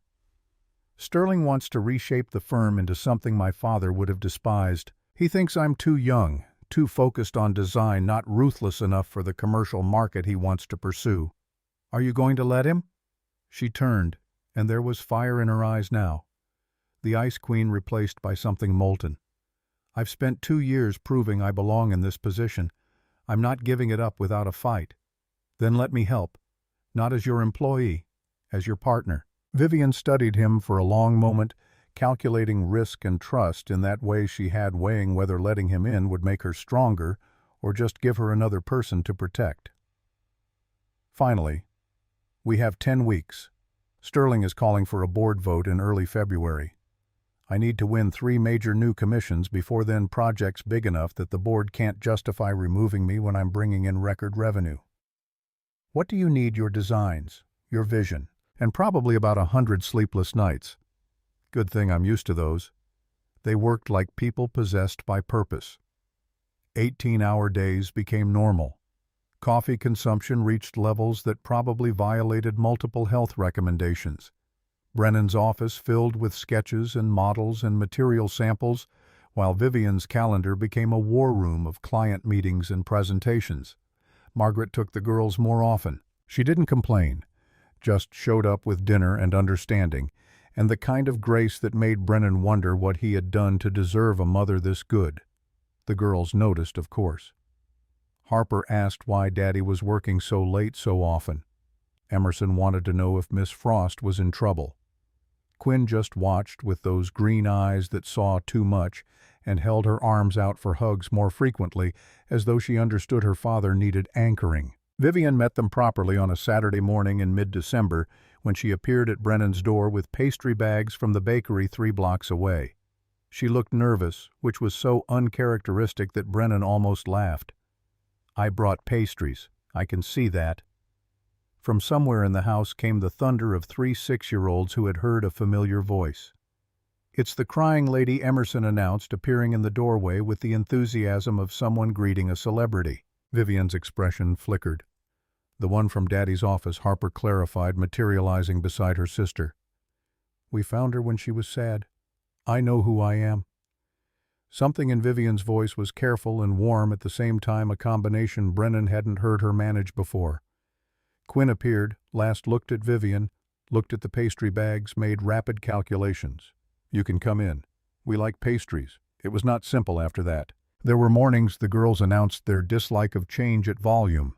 "Sterling wants to reshape the firm into something my father would have despised. He thinks I'm too young, too focused on design, not ruthless enough for the commercial market he wants to pursue. Are you going to let him?" She turned, and there was fire in her eyes now. The Ice Queen replaced by something molten. "I've spent 2 years proving I belong in this position. I'm not giving it up without a fight. Then let me help. Not as your employee, as your partner." Vivienne studied him for a long moment, calculating risk and trust in that way she had, weighing whether letting him in would make her stronger or just give her another person to protect. Finally, "We have 10 weeks. Sterling is calling for a board vote in early February. I need to win 3 major new commissions before then, projects big enough that the board can't justify removing me when I'm bringing in record revenue. What do you need? Your designs, your vision, and probably about 100 sleepless nights. Good thing I'm used to those. They worked like people possessed by purpose. 18-hour days became normal. Coffee consumption reached levels that probably violated multiple health recommendations. Brennan's office filled with sketches and models and material samples, while Vivienne's calendar became a war room of client meetings and presentations. Margaret took the girls more often. She didn't complain, just showed up with dinner and understanding, and the kind of grace that made Brennan wonder what he had done to deserve a mother this good. The girls noticed, of course. Harper asked why Daddy was working so late so often. Emerson wanted to know if Miss Frost was in trouble. Quinn just watched with those green eyes that saw too much and held her arms out for hugs more frequently, as though she understood her father needed anchoring. Vivienne met them properly on a Saturday morning in mid-December when she appeared at Brennan's door with pastry bags from the bakery 3 blocks away. She looked nervous, which was so uncharacteristic that Brennan almost laughed. "I brought pastries. I can see that." From somewhere in the house came the thunder of 3 6-year-olds who had heard a familiar voice. "It's the crying lady," Emerson announced, appearing in the doorway with the enthusiasm of someone greeting a celebrity. Vivienne's expression flickered. "The one from Daddy's office," Harper clarified, materializing beside her sister. "We found her when she was sad. I know who I am." Something in Vivienne's voice was careful and warm, at the same time a combination Brennan hadn't heard her manage before. Quinn appeared, last looked at Vivienne, looked at the pastry bags, made rapid calculations. "You can come in. We like pastries." It was not simple after that. There were mornings the girls announced their dislike of change at volume.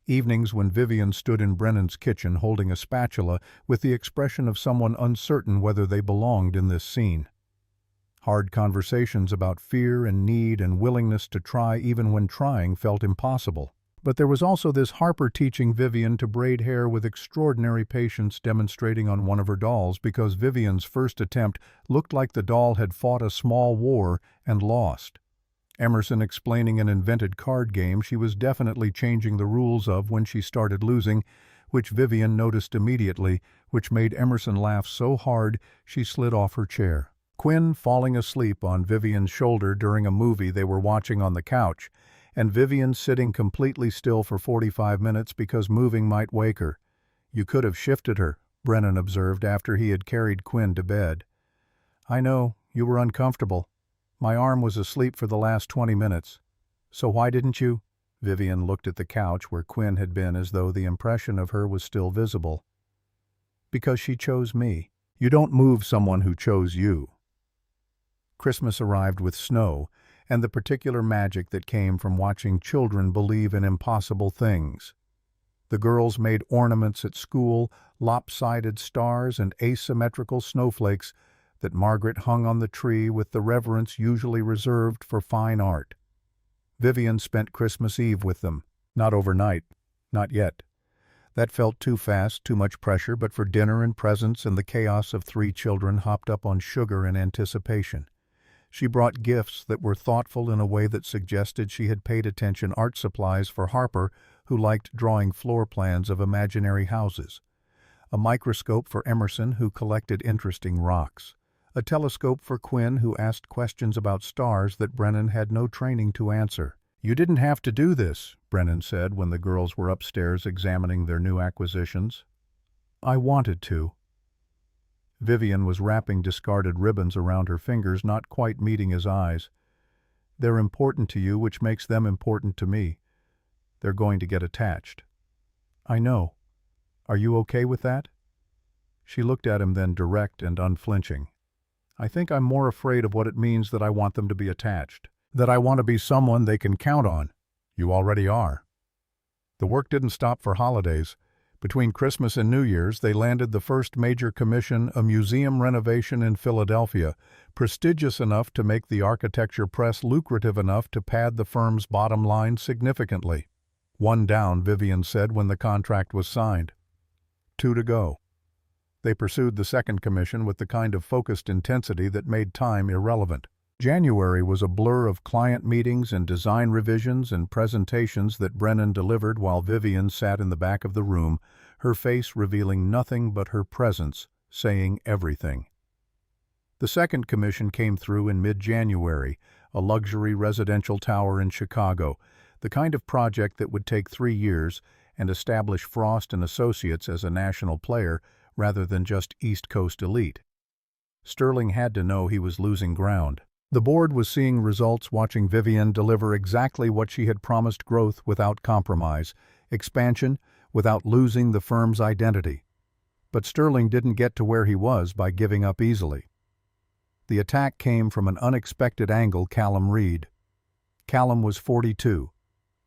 Evenings when Vivienne stood in Brennan's kitchen holding a spatula with the expression of someone uncertain whether they belonged in this scene. Hard conversations about fear and need and willingness to try even when trying felt impossible. But there was also this Harper teaching Vivienne to braid hair with extraordinary patience, demonstrating on one of her dolls because Vivienne's first attempt looked like the doll had fought a small war and lost. Emerson explaining an invented card game she was definitely changing the rules of when she started losing, which Vivienne noticed immediately, which made Emerson laugh so hard she slid off her chair. Quinn falling asleep on Vivienne's shoulder during a movie they were watching on the couch, and Vivienne sitting completely still for 45 minutes because moving might wake her. "You could have shifted her," Brennan observed after he had carried Quinn to bed. "I know, you were uncomfortable. My arm was asleep for the last 20 minutes. So why didn't you?" Vivienne looked at the couch where Quinn had been as though the impression of her was still visible. "Because she chose me. You don't move someone who chose you." Christmas arrived with snow and the particular magic that came from watching children believe in impossible things. The girls made ornaments at school, lopsided stars and asymmetrical snowflakes that Margaret hung on the tree with the reverence usually reserved for fine art. Vivienne spent Christmas Eve with them. Not overnight. Not yet. That felt too fast, too much pressure, but for dinner and presents and the chaos of 3 children hopped up on sugar in anticipation. She brought gifts that were thoughtful in a way that suggested she had paid attention, art supplies for Harper, who liked drawing floor plans of imaginary houses, a microscope for Emerson, who collected interesting rocks, a telescope for Quinn, who asked questions about stars that Brennan had no training to answer. "You didn't have to do this," Brennan said when the girls were upstairs examining their new acquisitions. "I wanted to." Vivienne was wrapping discarded ribbons around her fingers, not quite meeting his eyes. "They're important to you, which makes them important to me. They're going to get attached." "I know. Are you okay with that?" She looked at him then, direct and unflinching. "I think I'm more afraid of what it means that I want them to be attached. That I want to be someone they can count on." "You already are." The work didn't stop for holidays. Between Christmas and New Year's, they landed the first major commission, a museum renovation in Philadelphia, prestigious enough to make the architecture press, lucrative enough to pad the firm's bottom line significantly. "One down," Vivienne said when the contract was signed. 2 to go. They pursued the second commission with the kind of focused intensity that made time irrelevant. January was a blur of client meetings and design revisions and presentations that Brennan delivered while Vivienne sat in the back of the room, her face revealing nothing but her presence, saying everything. The second commission came through in mid-January, a luxury residential tower in Chicago, the kind of project that would take 3 years and establish Frost and Associates as a national player rather than just East Coast elite. Sterling had to know he was losing ground. The board was seeing results, watching Vivienne deliver exactly what she had promised: growth without compromise, expansion without losing the firm's identity. But Sterling didn't get to where he was by giving up easily. The attack came from an unexpected angle: Callum Reed. Callum was 42,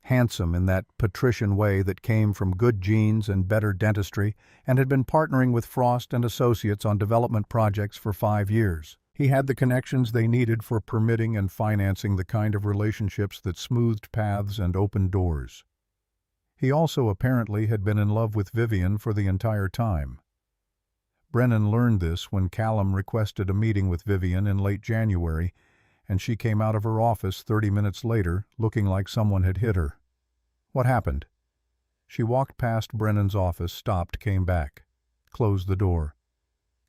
handsome in that patrician way that came from good genes and better dentistry, and had been partnering with Frost and Associates on development projects for 5 years. He had the connections they needed for permitting and financing the kind of relationships that smoothed paths and opened doors. He also apparently had been in love with Vivienne for the entire time. Brennan learned this when Callum requested a meeting with Vivienne in late January, and she came out of her office 30 minutes later looking like someone had hit her. What happened? She walked past Brennan's office, stopped, came back, closed the door.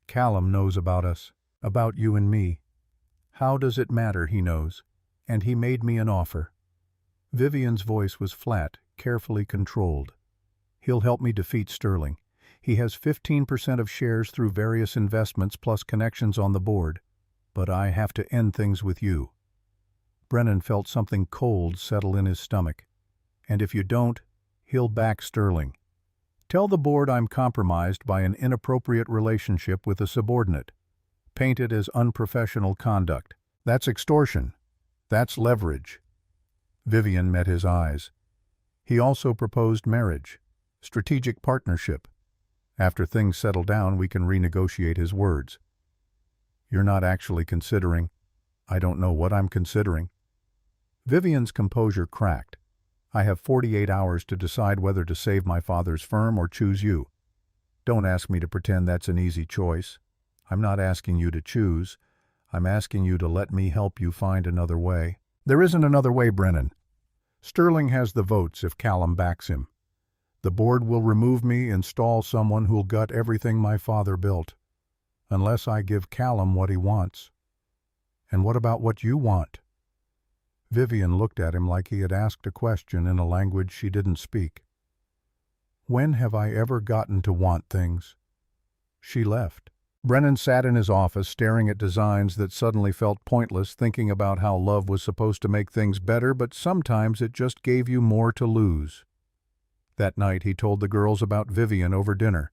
Callum knows about us, about you and me. How does it matter? He knows. And he made me an offer. Vivienne's voice was flat, carefully controlled. He'll help me defeat Sterling. He has 15% of shares through various investments plus connections on the board. But I have to end things with you. Brennan felt something cold settle in his stomach. And if you don't, he'll back Sterling. Tell the board I'm compromised by an inappropriate relationship with a subordinate. Paint it as unprofessional conduct. That's extortion. That's leverage. Vivienne met his eyes. He also proposed marriage, strategic partnership. After things settle down, we can renegotiate. His words. You're not actually considering. I don't know what I'm considering. Vivienne's composure cracked. I have 48 hours to decide whether to save my father's firm or choose you. Don't ask me to pretend that's an easy choice. I'm not asking you to choose. I'm asking you to let me help you find another way. There isn't another way, Brennan. Sterling has the votes if Callum backs him. The board will remove me, install someone who'll gut everything my father built. Unless I give Callum what he wants. And what about what you want? Vivienne looked at him like he had asked a question in a language she didn't speak. When have I ever gotten to want things? She left. Brennan sat in his office staring at designs that suddenly felt pointless, thinking about how love was supposed to make things better, but sometimes it just gave you more to lose. That night he told the girls about Vivienne over dinner.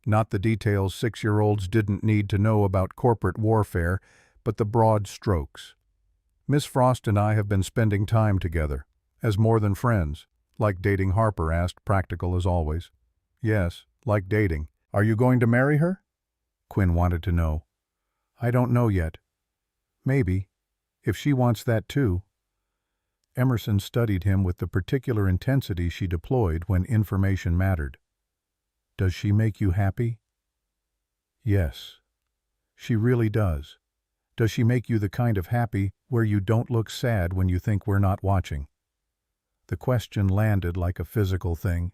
Not the details 6-year-olds didn't need to know about corporate warfare, but the broad strokes. Miss Frost and I have been spending time together, as more than friends. Like dating? Harper asked, practical as always. Yes, like dating. Are you going to marry her? Quinn wanted to know. I don't know yet. Maybe, if she wants that too. Emerson studied him with the particular intensity she deployed when information mattered. Does she make you happy? Yes. She really does. Does she make you the kind of happy where you don't look sad when you think we're not watching? The question landed like a physical thing.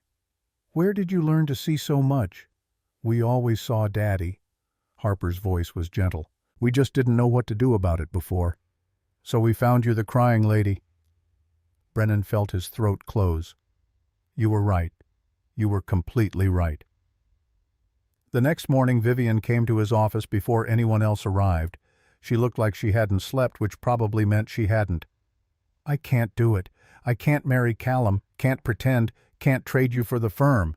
Where did you learn to see so much? We always saw Daddy. Harper's voice was gentle. We just didn't know what to do about it before. So we found you the crying lady. Brennan felt his throat close. You were right. You were completely right. The next morning Vivienne came to his office before anyone else arrived. She looked like she hadn't slept, which probably meant she hadn't. I can't do it. I can't marry Callum, can't pretend, can't trade you for the firm.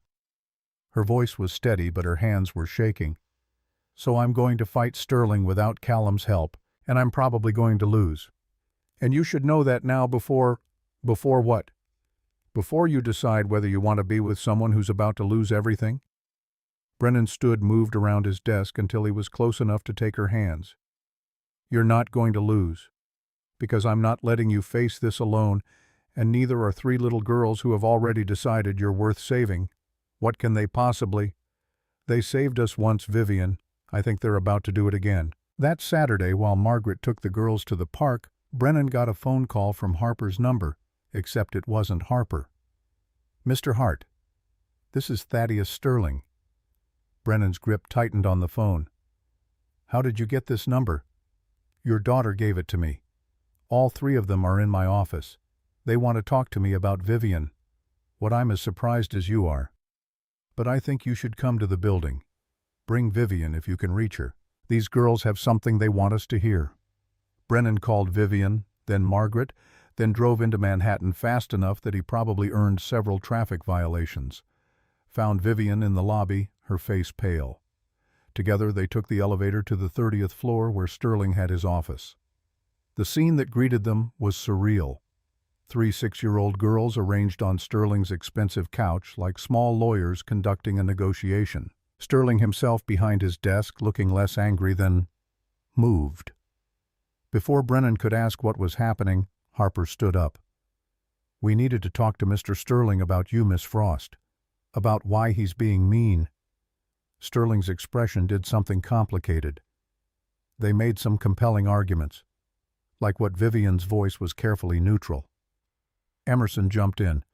Her voice was steady, but her hands were shaking. So I'm going to fight Sterling without Callum's help, and I'm probably going to lose. And you should know that now before what? Before you decide whether you want to be with someone who's about to lose everything? Brennan stood, moved around his desk until he was close enough to take her hands. You're not going to lose, because I'm not letting you face this alone, and neither are 3 little girls who have already decided you're worth saving. What can they possibly? They saved us once, Vivienne. I think they're about to do it again. That Saturday, while Margaret took the girls to the park, Brennan got a phone call from Harper's number, except it wasn't Harper. Mr. Hart, this is Thaddeus Sterling. Brennan's grip tightened on the phone. How did you get this number? Your daughter gave it to me. All 3 of them are in my office. They want to talk to me about Vivienne. What I'm as surprised as you are. But I think you should come to the building. Bring Vivienne if you can reach her. These girls have something they want us to hear." Brennan called Vivienne, then Margaret, then drove into Manhattan fast enough that he probably earned several traffic violations. Found Vivienne in the lobby, her face pale. Together they took the elevator to the 30th floor where Sterling had his office. The scene that greeted them was surreal. 3 6-year-old girls arranged on Sterling's expensive couch like small lawyers conducting a negotiation. Sterling himself behind his desk, looking less angry than moved. Before Brennan could ask what was happening, Harper stood up. "We needed to talk to Mr. Sterling about you, Miss Frost. About why he's being mean." Sterling's expression did something complicated. They made some compelling arguments, like what Vivienne's voice was carefully neutral. Emerson jumped in.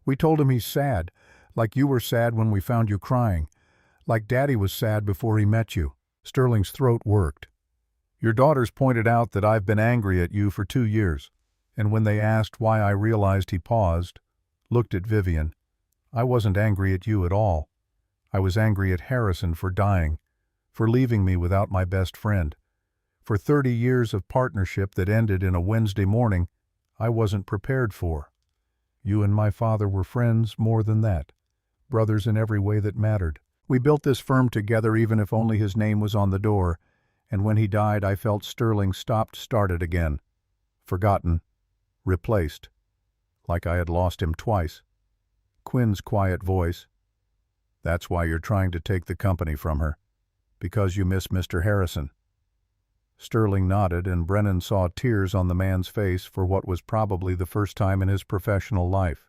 "We told him he's sad, like you were sad when we found you crying, like Daddy was sad before he met you." Sterling's throat worked. "Your daughters pointed out that I've been angry at you for 2 years, and when they asked why I realized," he paused, looked at Vivienne. "I wasn't angry at you at all. I was angry at Harrison for dying, for leaving me without my best friend, for 30 years of partnership that ended in a Wednesday morning I wasn't prepared for. You and my father were friends more than that, brothers in every way that mattered. We built this firm together even if only his name was on the door, and when he died I felt Sterling started again, forgotten, replaced, like I had lost him twice." Quinn's quiet voice. "That's why you're trying to take the company from her, because you miss Mr. Harrison." Sterling nodded, and Brennan saw tears on the man's face for what was probably the first time in his professional life.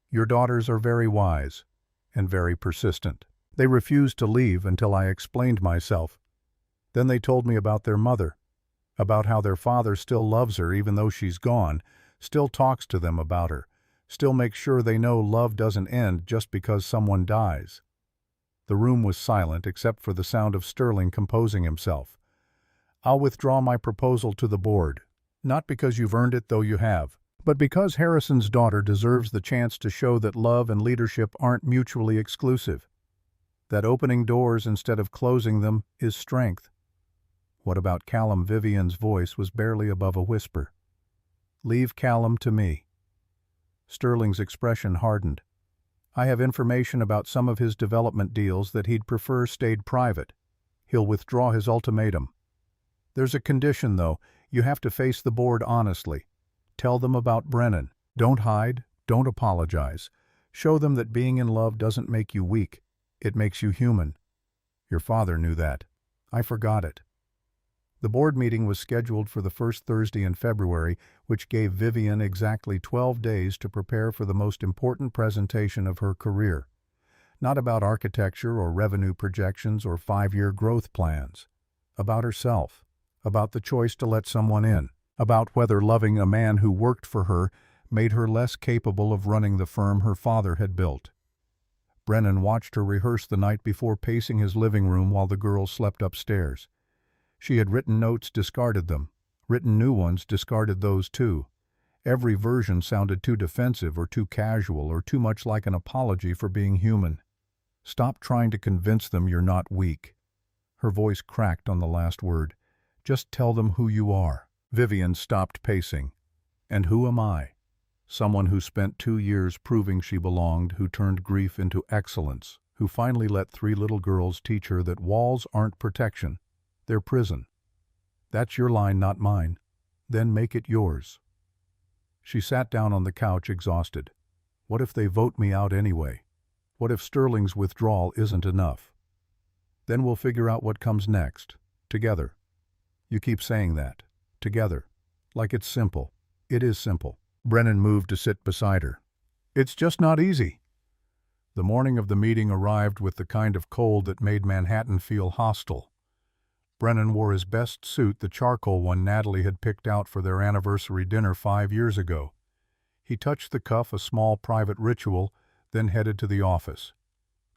"Your daughters are very wise, and very persistent. They refused to leave until I explained myself. Then they told me about their mother, about how their father still loves her even though she's gone, still talks to them about her, still makes sure they know love doesn't end just because someone dies." The room was silent except for the sound of Sterling composing himself. "I'll withdraw my proposal to the board, not because you've earned it, though you have, but because Harrison's daughter deserves the chance to show that love and leadership aren't mutually exclusive, that opening doors instead of closing them is strength." "What about Callum?" Vivienne's voice was barely above a whisper. "Leave Callum to me." Sterling's expression hardened. "I have information about some of his development deals that he'd prefer stayed private. He'll withdraw his ultimatum. There's a condition, though. You have to face the board honestly. Tell them about Brennan. Don't hide, don't apologize. Show them that being in love doesn't make you weak. It makes you human. Your father knew that. I forgot it." The board meeting was scheduled for the first Thursday in February, which gave Vivienne exactly 12 days to prepare for the most important presentation of her career. Not about architecture or revenue projections or 5-year growth plans. About herself. About the choice to let someone in. About whether loving a man who worked for her made her less capable of running the firm her father had built. Brennan watched her rehearse the night before, pacing his living room while the girls slept upstairs. She had written notes, discarded them. Written new ones, discarded those too. Every version sounded too defensive or too casual or too much like an apology for being human. "Stop trying to convince them you're not weak." Her voice cracked on the last word. "Just tell them who you are." Vivienne stopped pacing. "And who am I? Someone who spent 2 years proving she belonged, who turned grief into excellence, who finally let 3 little girls teach her that walls aren't protection, they're prison. That's your line, not mine. Then make it yours." She sat down on the couch, exhausted. What if they vote me out anyway? What if Sterling's withdrawal isn't enough? Then we'll figure out what comes next. Together. You keep saying that. Together. Like it's simple. It is simple. Brennan moved to sit beside her. "It's just not easy." The morning of the meeting arrived with the kind of cold that made Manhattan feel hostile. Brennan wore his best suit, the charcoal one Natalie had picked out for their anniversary dinner 5 years ago. He touched the cuff, a small private ritual, then headed to the office.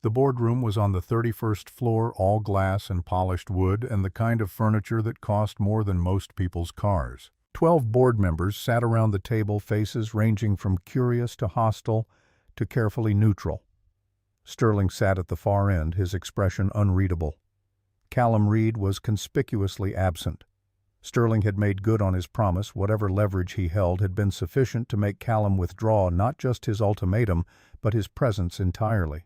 The boardroom was on the 31st floor, all glass and polished wood, and the kind of furniture that cost more than most people's cars. 12 board members sat around the table, faces ranging from curious to hostile to carefully neutral. Sterling sat at the far end, his expression unreadable. Callum Reed was conspicuously absent. Sterling had made good on his promise. Whatever leverage he held had been sufficient to make Callum withdraw not just his ultimatum, but his presence entirely.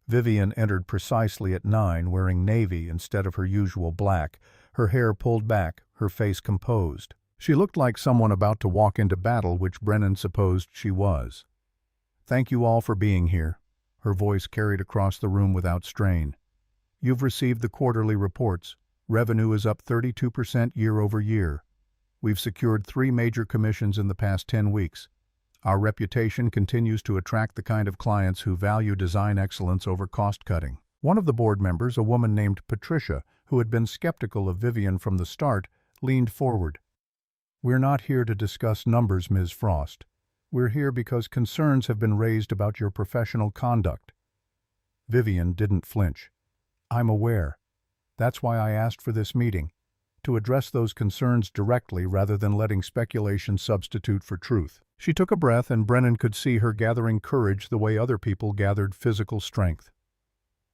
Vivienne entered precisely at 9, wearing navy instead of her usual black, her hair pulled back, her face composed. She looked like someone about to walk into battle, which Brennan supposed she was. "Thank you all for being here." Her voice carried across the room without strain. "You've received the quarterly reports. Revenue is up 32% year over year. We've secured 3 major commissions in the past 10 weeks. Our reputation continues to attract the kind of clients who value design excellence over cost-cutting." One of the board members, a woman named Patricia, who had been skeptical of Vivienne from the start, leaned forward. "We're not here to discuss numbers, Ms. Frost. We're here because concerns have been raised about your professional conduct." Vivienne didn't flinch. "I'm aware. That's why I asked for this meeting, to address those concerns directly rather than letting speculation substitute for truth." She took a breath, and Brennan could see her gathering courage the way other people gathered physical strength.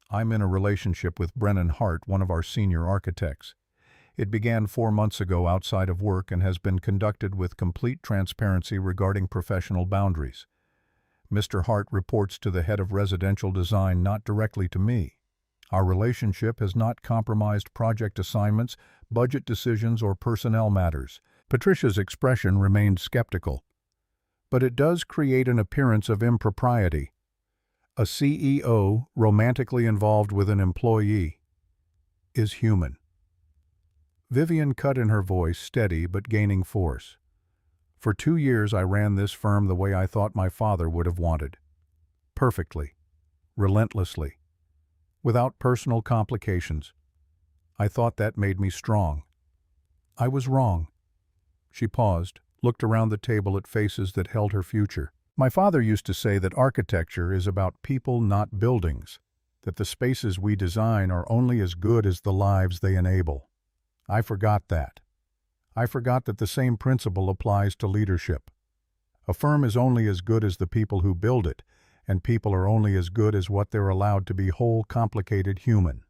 "I'm in a relationship with Brennan Hart, one of our senior architects. It began 4 months ago outside of work and has been conducted with complete transparency regarding professional boundaries. Mr. Hart reports to the head of residential design, not directly to me. Our relationship has not compromised project assignments, budget decisions, or personnel matters." Patricia's expression remained skeptical. "But it does create an appearance of impropriety. A CEO romantically involved with an employee is human." Vivienne cut in her voice, steady but gaining force. "For 2 years I ran this firm the way I thought my father would have wanted. Perfectly. Relentlessly. Without personal complications. I thought that made me strong. I was wrong." She paused, looked around the table at faces that held her future. "My father used to say that architecture is about people, not buildings, that the spaces we design are only as good as the lives they enable. I forgot that. I forgot that the same principle applies to leadership. A firm is only as good as the people who build it, and people are only as good as what they're allowed to be whole, complicated human."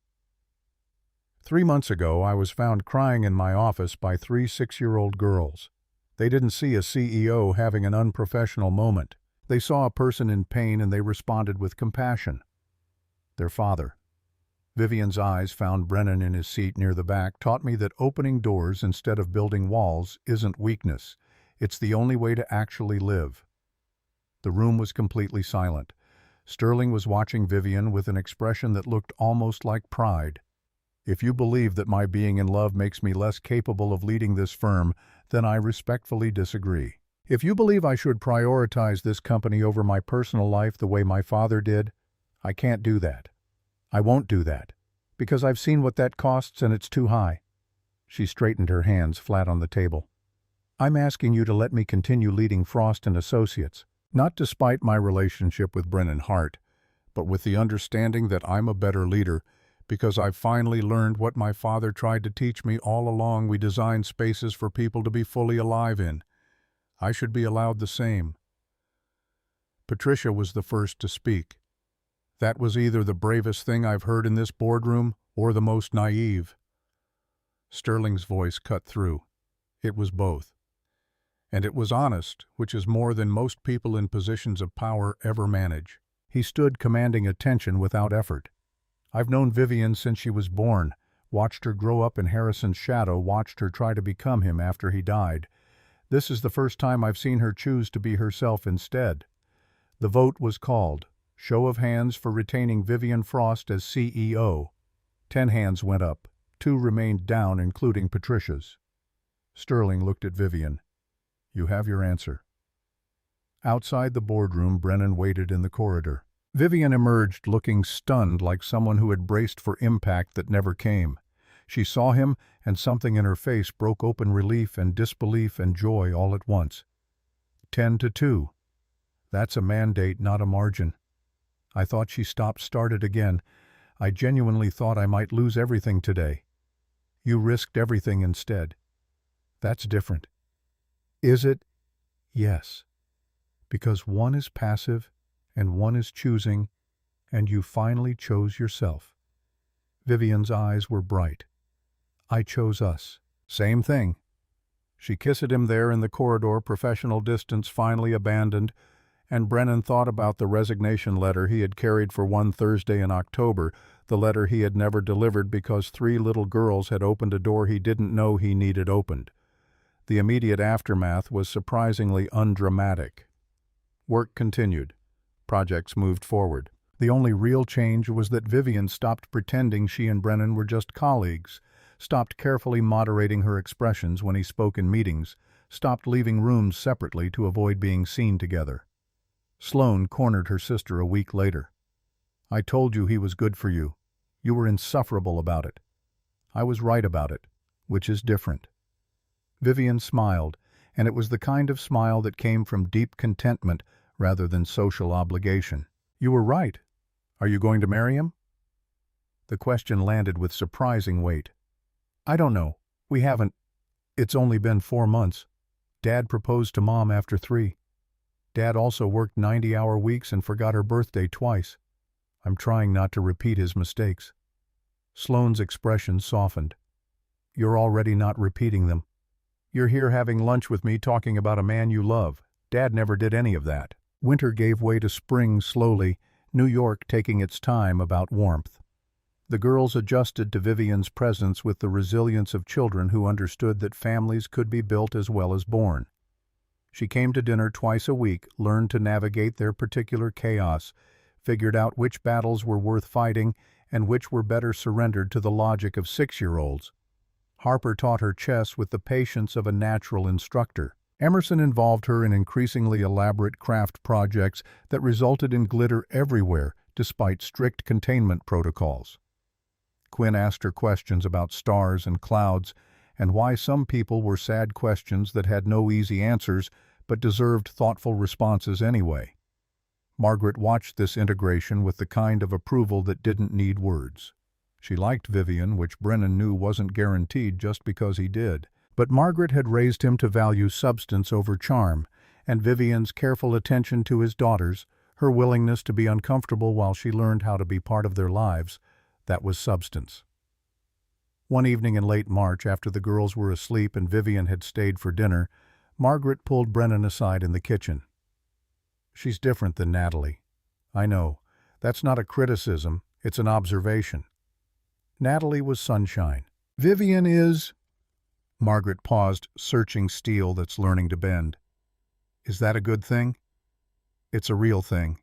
3 months ago, I was found crying in my office by 3 6-year-old girls. They didn't see a CEO having an unprofessional moment. They saw a person in pain and they responded with compassion. Their father. Vivienne's eyes found Brennan in his seat near the back, taught me that opening doors instead of building walls isn't weakness. It's the only way to actually live. The room was completely silent. Sterling was watching Vivienne with an expression that looked almost like pride. "If you believe that my being in love makes me less capable of leading this firm, then I respectfully disagree. If you believe I should prioritize this company over my personal life the way my father did, I can't do that. I won't do that, because I've seen what that costs and it's too high." She straightened her hands flat on the table. "I'm asking you to let me continue leading Frost & Associates, not despite my relationship with Brennan Hart, but with the understanding that I'm a better leader because I've finally learned what my father tried to teach me all along. We design spaces for people to be fully alive in. I should be allowed the same." Patricia was the first to speak. "That was either the bravest thing I've heard in this boardroom or the most naive." Sterling's voice cut through. It was both. And it was honest, which is more than most people in positions of power ever manage. He stood commanding attention without effort. "I've known Vivienne since she was born, watched her grow up in Harrison's shadow, watched her try to become him after he died. This is the first time I've seen her choose to be herself instead." The vote was called. Show of hands for retaining Vivienne Frost as CEO. 10 hands went up. 2 remained down, including Patricia's. Sterling looked at Vivienne. "You have your answer." Outside the boardroom, Brennan waited in the corridor. Vivienne emerged looking stunned, like someone who had braced for impact that never came. She saw him, and something in her face broke open, relief and disbelief and joy all at once. 10-2. That's a mandate, not a margin. I thought she started again. I genuinely thought I might lose everything today. You risked everything instead. That's different. Is it? Yes. Because one is passive and one is choosing, and you finally chose yourself. Vivienne's eyes were bright. I chose us. Same thing. She kissed him there in the corridor, professional distance finally abandoned, and Brennan thought about the resignation letter he had carried for one Thursday in October, the letter he had never delivered because 3 little girls had opened a door he didn't know he needed opened. The immediate aftermath was surprisingly undramatic. Work continued. Projects moved forward. The only real change was that Vivienne stopped pretending she and Brennan were just colleagues, stopped carefully moderating her expressions when he spoke in meetings, stopped leaving rooms separately to avoid being seen together. Sloane cornered her sister a week later. I told you he was good for you. You were insufferable about it. I was right about it, which is different. Vivienne smiled, and it was the kind of smile that came from deep contentment rather than social obligation. You were right. Are you going to marry him? The question landed with surprising weight. I don't know. We haven't. It's only been 4 months. Dad proposed to Mom after 3. Dad also worked 90-hour weeks and forgot her birthday twice. I'm trying not to repeat his mistakes. Sloane's expression softened. You're already not repeating them. You're here having lunch with me talking about a man you love. Dad never did any of that. Winter gave way to spring slowly, New York taking its time about warmth. The girls adjusted to Vivienne's presence with the resilience of children who understood that families could be built as well as born. She came to dinner twice a week, learned to navigate their particular chaos, figured out which battles were worth fighting and which were better surrendered to the logic of 6-year-olds. Harper taught her chess with the patience of a natural instructor. Emerson involved her in increasingly elaborate craft projects that resulted in glitter everywhere, despite strict containment protocols. Quinn asked her questions about stars and clouds, and why some people were sad questions that had no easy answers but deserved thoughtful responses anyway. Margaret watched this integration with the kind of approval that didn't need words. She liked Vivienne, which Brennan knew wasn't guaranteed just because he did. But Margaret had raised him to value substance over charm, and Vivienne's careful attention to his daughters, her willingness to be uncomfortable while she learned how to be part of their lives, that was substance. One evening in late March, after the girls were asleep and Vivienne had stayed for dinner, Margaret pulled Brennan aside in the kitchen. She's different than Natalie. I know. That's not a criticism, it's an observation. Natalie was sunshine. Vivienne is... Margaret paused, searching steel that's learning to bend. Is that a good thing? It's a real thing.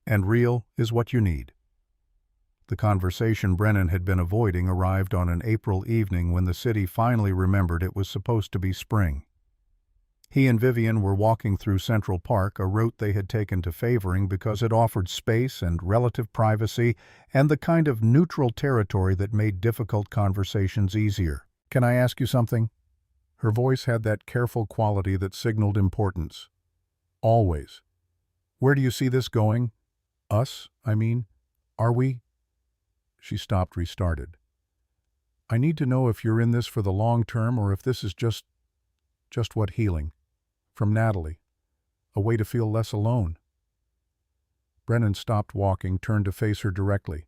And real is what you need. The conversation Brennan had been avoiding arrived on an April evening when the city finally remembered it was supposed to be spring. He and Vivienne were walking through Central Park, a route they had taken to favoring because it offered space and relative privacy and the kind of neutral territory that made difficult conversations easier. Can I ask you something? Her voice had that careful quality that signaled importance. Always. Where do you see this going? Us, I mean. Are we? She stopped, restarted. I need to know if you're in this for the long term or if this is just what healing. From Natalie. A way to feel less alone. Brennan stopped walking, turned to face her directly.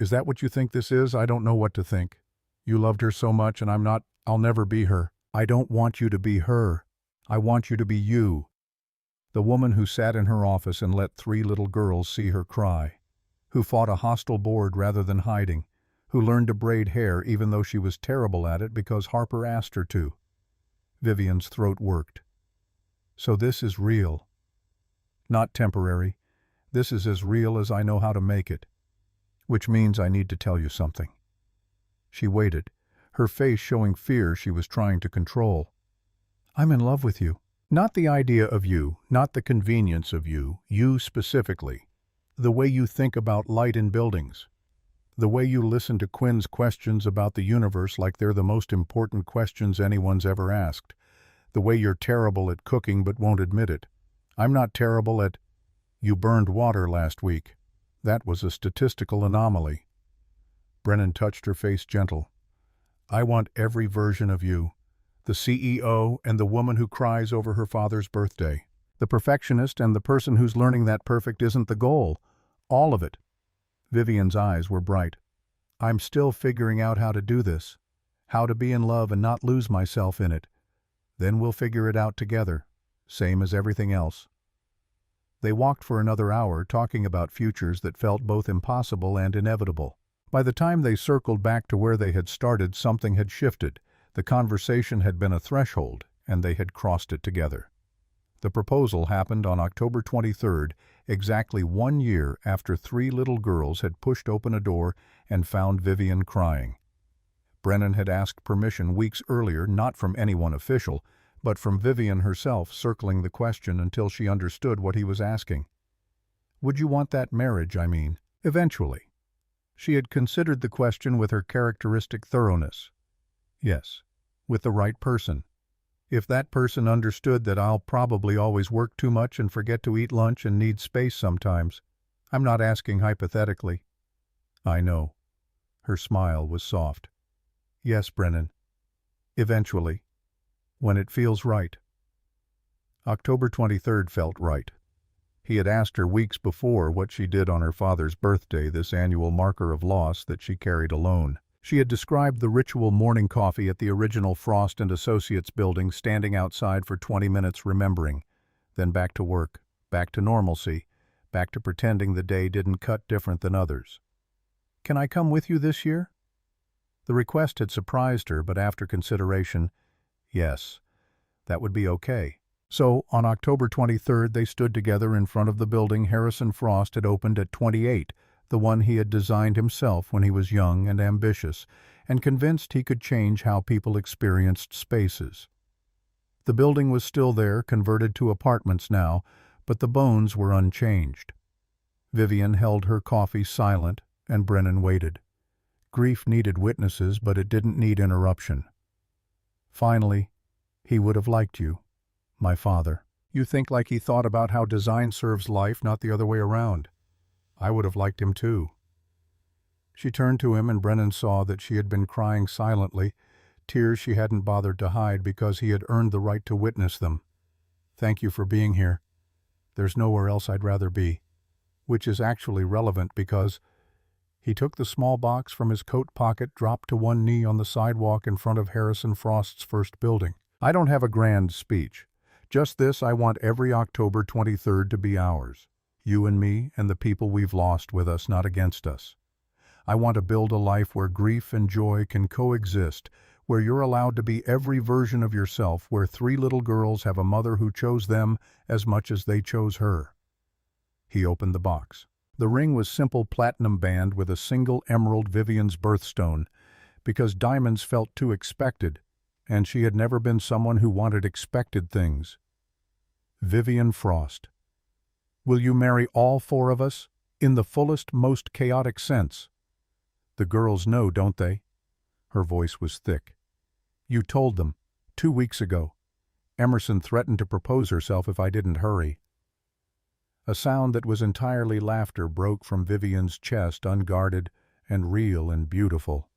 Is that what you think this is? I don't know what to think. You loved her so much and I'll never be her. I don't want you to be her. I want you to be you. The woman who sat in her office and let 3 little girls see her cry. Who fought a hostile board rather than hiding. Who learned to braid hair even though she was terrible at it because Harper asked her to. Vivienne's throat worked. So this is real. Not temporary. This is as real as I know how to make it. Which means I need to tell you something. She waited, her face showing fear she was trying to control. I'm in love with you. Not the idea of you, not the convenience of you, you specifically. The way you think about light in buildings. The way you listen to Quinn's questions about the universe like they're the most important questions anyone's ever asked. The way you're terrible at cooking but won't admit it. I'm not terrible at... You burned water last week. That was a statistical anomaly. Brennan touched her face gentle. I want every version of you. The CEO and the woman who cries over her father's birthday. The perfectionist and the person who's learning that perfect isn't the goal. All of it. Vivienne's eyes were bright. I'm still figuring out how to do this, how to be in love and not lose myself in it. Then we'll figure it out together, same as everything else." They walked for another hour, talking about futures that felt both impossible and inevitable. By the time they circled back to where they had started, something had shifted. The conversation had been a threshold, and they had crossed it together. The proposal happened on October 23rd, exactly 1 year after 3 little girls had pushed open a door and found Vivienne crying. Brennan had asked permission weeks earlier, not from anyone official, but from Vivienne herself, circling the question until she understood what he was asking. "Would you want that marriage, I mean, eventually?" She had considered the question with her characteristic thoroughness. "Yes, with the right person. If that person understood that I'll probably always work too much and forget to eat lunch and need space sometimes. I'm not asking hypothetically." "I know." Her smile was soft. "Yes, Brennan. Eventually. When it feels right." October 23rd felt right. He had asked her weeks before what she did on her father's birthday, this annual marker of loss that she carried alone. She had described the ritual morning coffee at the original Frost and Associates building, standing outside for 20 minutes remembering, then back to work, back to normalcy, back to pretending the day didn't cut different than others. "Can I come with you this year?" The request had surprised her, but after consideration, yes, that would be okay. So, on October 23rd, they stood together in front of the building Harrison Frost had opened at 28, the one he had designed himself when he was young and ambitious, and convinced he could change how people experienced spaces. The building was still there, converted to apartments now, but the bones were unchanged. Vivienne held her coffee silent, and Brennan waited. Grief needed witnesses, but it didn't need interruption. Finally, "He would have liked you, my father. You think like he thought about how design serves life, not the other way around. I would have liked him too." She turned to him, and Brennan saw that she had been crying silently, tears she hadn't bothered to hide because he had earned the right to witness them. "Thank you for being here. There's nowhere else I'd rather be." Which is actually relevant because he took the small box from his coat pocket, dropped to one knee on the sidewalk in front of Harrison Frost's first building. "I don't have a grand speech. Just this: I want every October 23rd to be ours. You and me and the people we've lost with us, not against us. I want to build a life where grief and joy can coexist, where you're allowed to be every version of yourself, where 3 little girls have a mother who chose them as much as they chose her." He opened the box. The ring was simple platinum band with a single emerald, Vivienne's birthstone, because diamonds felt too expected, and she had never been someone who wanted expected things. "Vivienne Frost. Will you marry all 4 of us, in the fullest, most chaotic sense?" "The girls know, don't they?" Her voice was thick. "You told them, 2 weeks ago. Emerson threatened to propose herself if I didn't hurry." A sound that was entirely laughter broke from Vivienne's chest, unguarded and real and beautiful.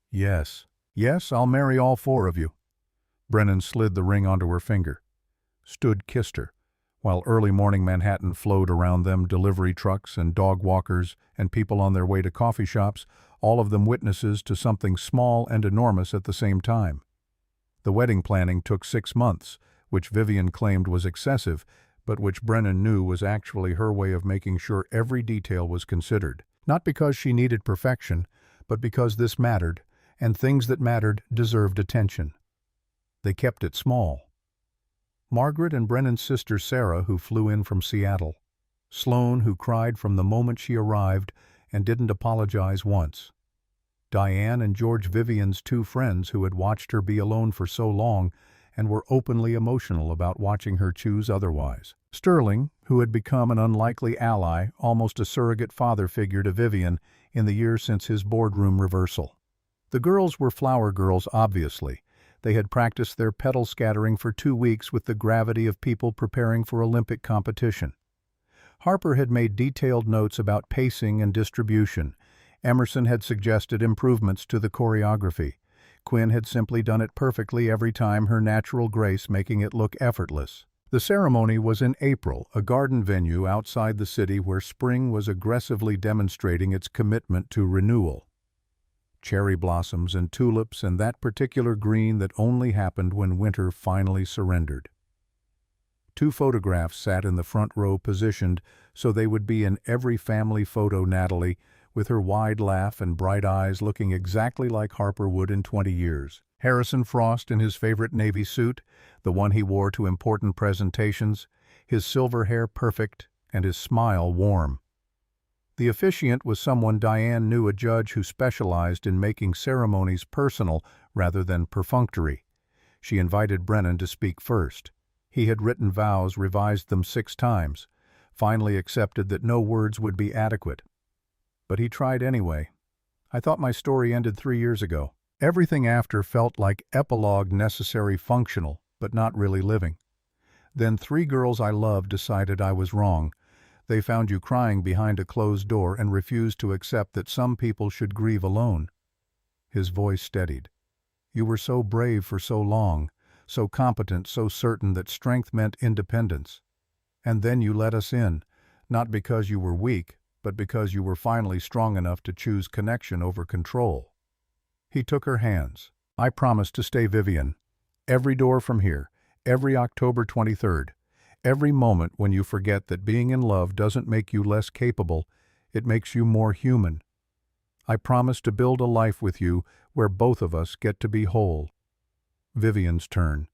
"Yes, yes, I'll marry all 4 of you." Brennan slid the ring onto her finger. Stood, kissed her, while early morning Manhattan flowed around them, delivery trucks and dog walkers and people on their way to coffee shops, all of them witnesses to something small and enormous at the same time. The wedding planning took 6 months, which Vivienne claimed was excessive, but which Brennan knew was actually her way of making sure every detail was considered. Not because she needed perfection, but because this mattered, and things that mattered deserved attention. They kept it small. Margaret and Brennan's sister Sarah, who flew in from Seattle. Sloane, who cried from the moment she arrived and didn't apologize once. Diane and George, Vivienne's 2 friends who had watched her be alone for so long and were openly emotional about watching her choose otherwise. Sterling, who had become an unlikely ally, almost a surrogate father figure to Vivienne in the years since his boardroom reversal. The girls were flower girls, obviously. They had practiced their petal scattering for 2 weeks with the gravity of people preparing for Olympic competition. Harper had made detailed notes about pacing and distribution. Emerson had suggested improvements to the choreography. Quinn had simply done it perfectly every time, her natural grace making it look effortless. The ceremony was in April, a garden venue outside the city where spring was aggressively demonstrating its commitment to renewal. cherry blossoms and tulips and that particular green that only happened when winter finally surrendered. 2 photographs sat in the front row positioned so they would be in every family photo. Natalie, with her wide laugh and bright eyes looking exactly like Harper would in 20 years. Harrison Frost in his favorite navy suit, the one he wore to important presentations, his silver hair perfect and his smile warm. The officiant was someone Diane knew, a judge who specialized in making ceremonies personal rather than perfunctory. She invited Brennan to speak first. He had written vows, revised them 6 times, finally accepted that no words would be adequate. But he tried anyway. I thought my story ended 3 years ago. Everything after felt like epilogue, necessary, functional, but not really living. Then 3 girls I loved decided I was wrong. They found you crying behind a closed door and refused to accept that some people should grieve alone. His voice steadied. You were so brave for so long, so competent, so certain that strength meant independence. And then you let us in, not because you were weak, but because you were finally strong enough to choose connection over control. He took her hands. I promise to stay, Vivienne. Every door from here, every October 23rd. Every moment when you forget that being in love doesn't make you less capable, it makes you more human. I promise to build a life with you where both of us get to be whole. Vivienne's turn.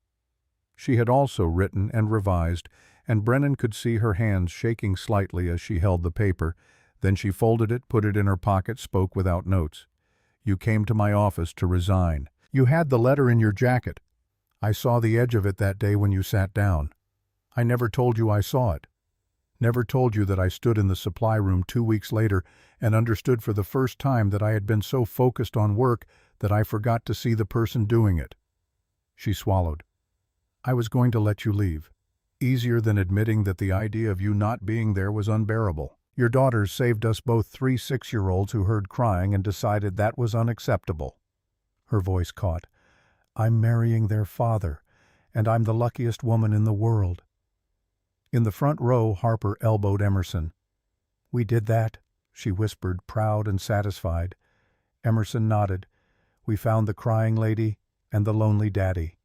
She had also written and revised, and Brennan could see her hands shaking slightly as she held the paper. Then she folded it, put it in her pocket, spoke without notes. You came to my office to resign. You had the letter in your jacket. I saw the edge of it that day when you sat down. I never told you I saw it. Never told you that I stood in the supply room 2 weeks later and understood for the first time that I had been so focused on work that I forgot to see the person doing it. She swallowed. I was going to let you leave. Easier than admitting that the idea of you not being there was unbearable. Your daughters saved us both 3 6-year-olds who heard crying and decided that was unacceptable. Her voice caught. I'm marrying their father, and I'm the luckiest woman in the world. In the front row, Harper elbowed Emerson. We did that, she whispered, proud and satisfied. Emerson nodded. We found the crying lady and the lonely daddy.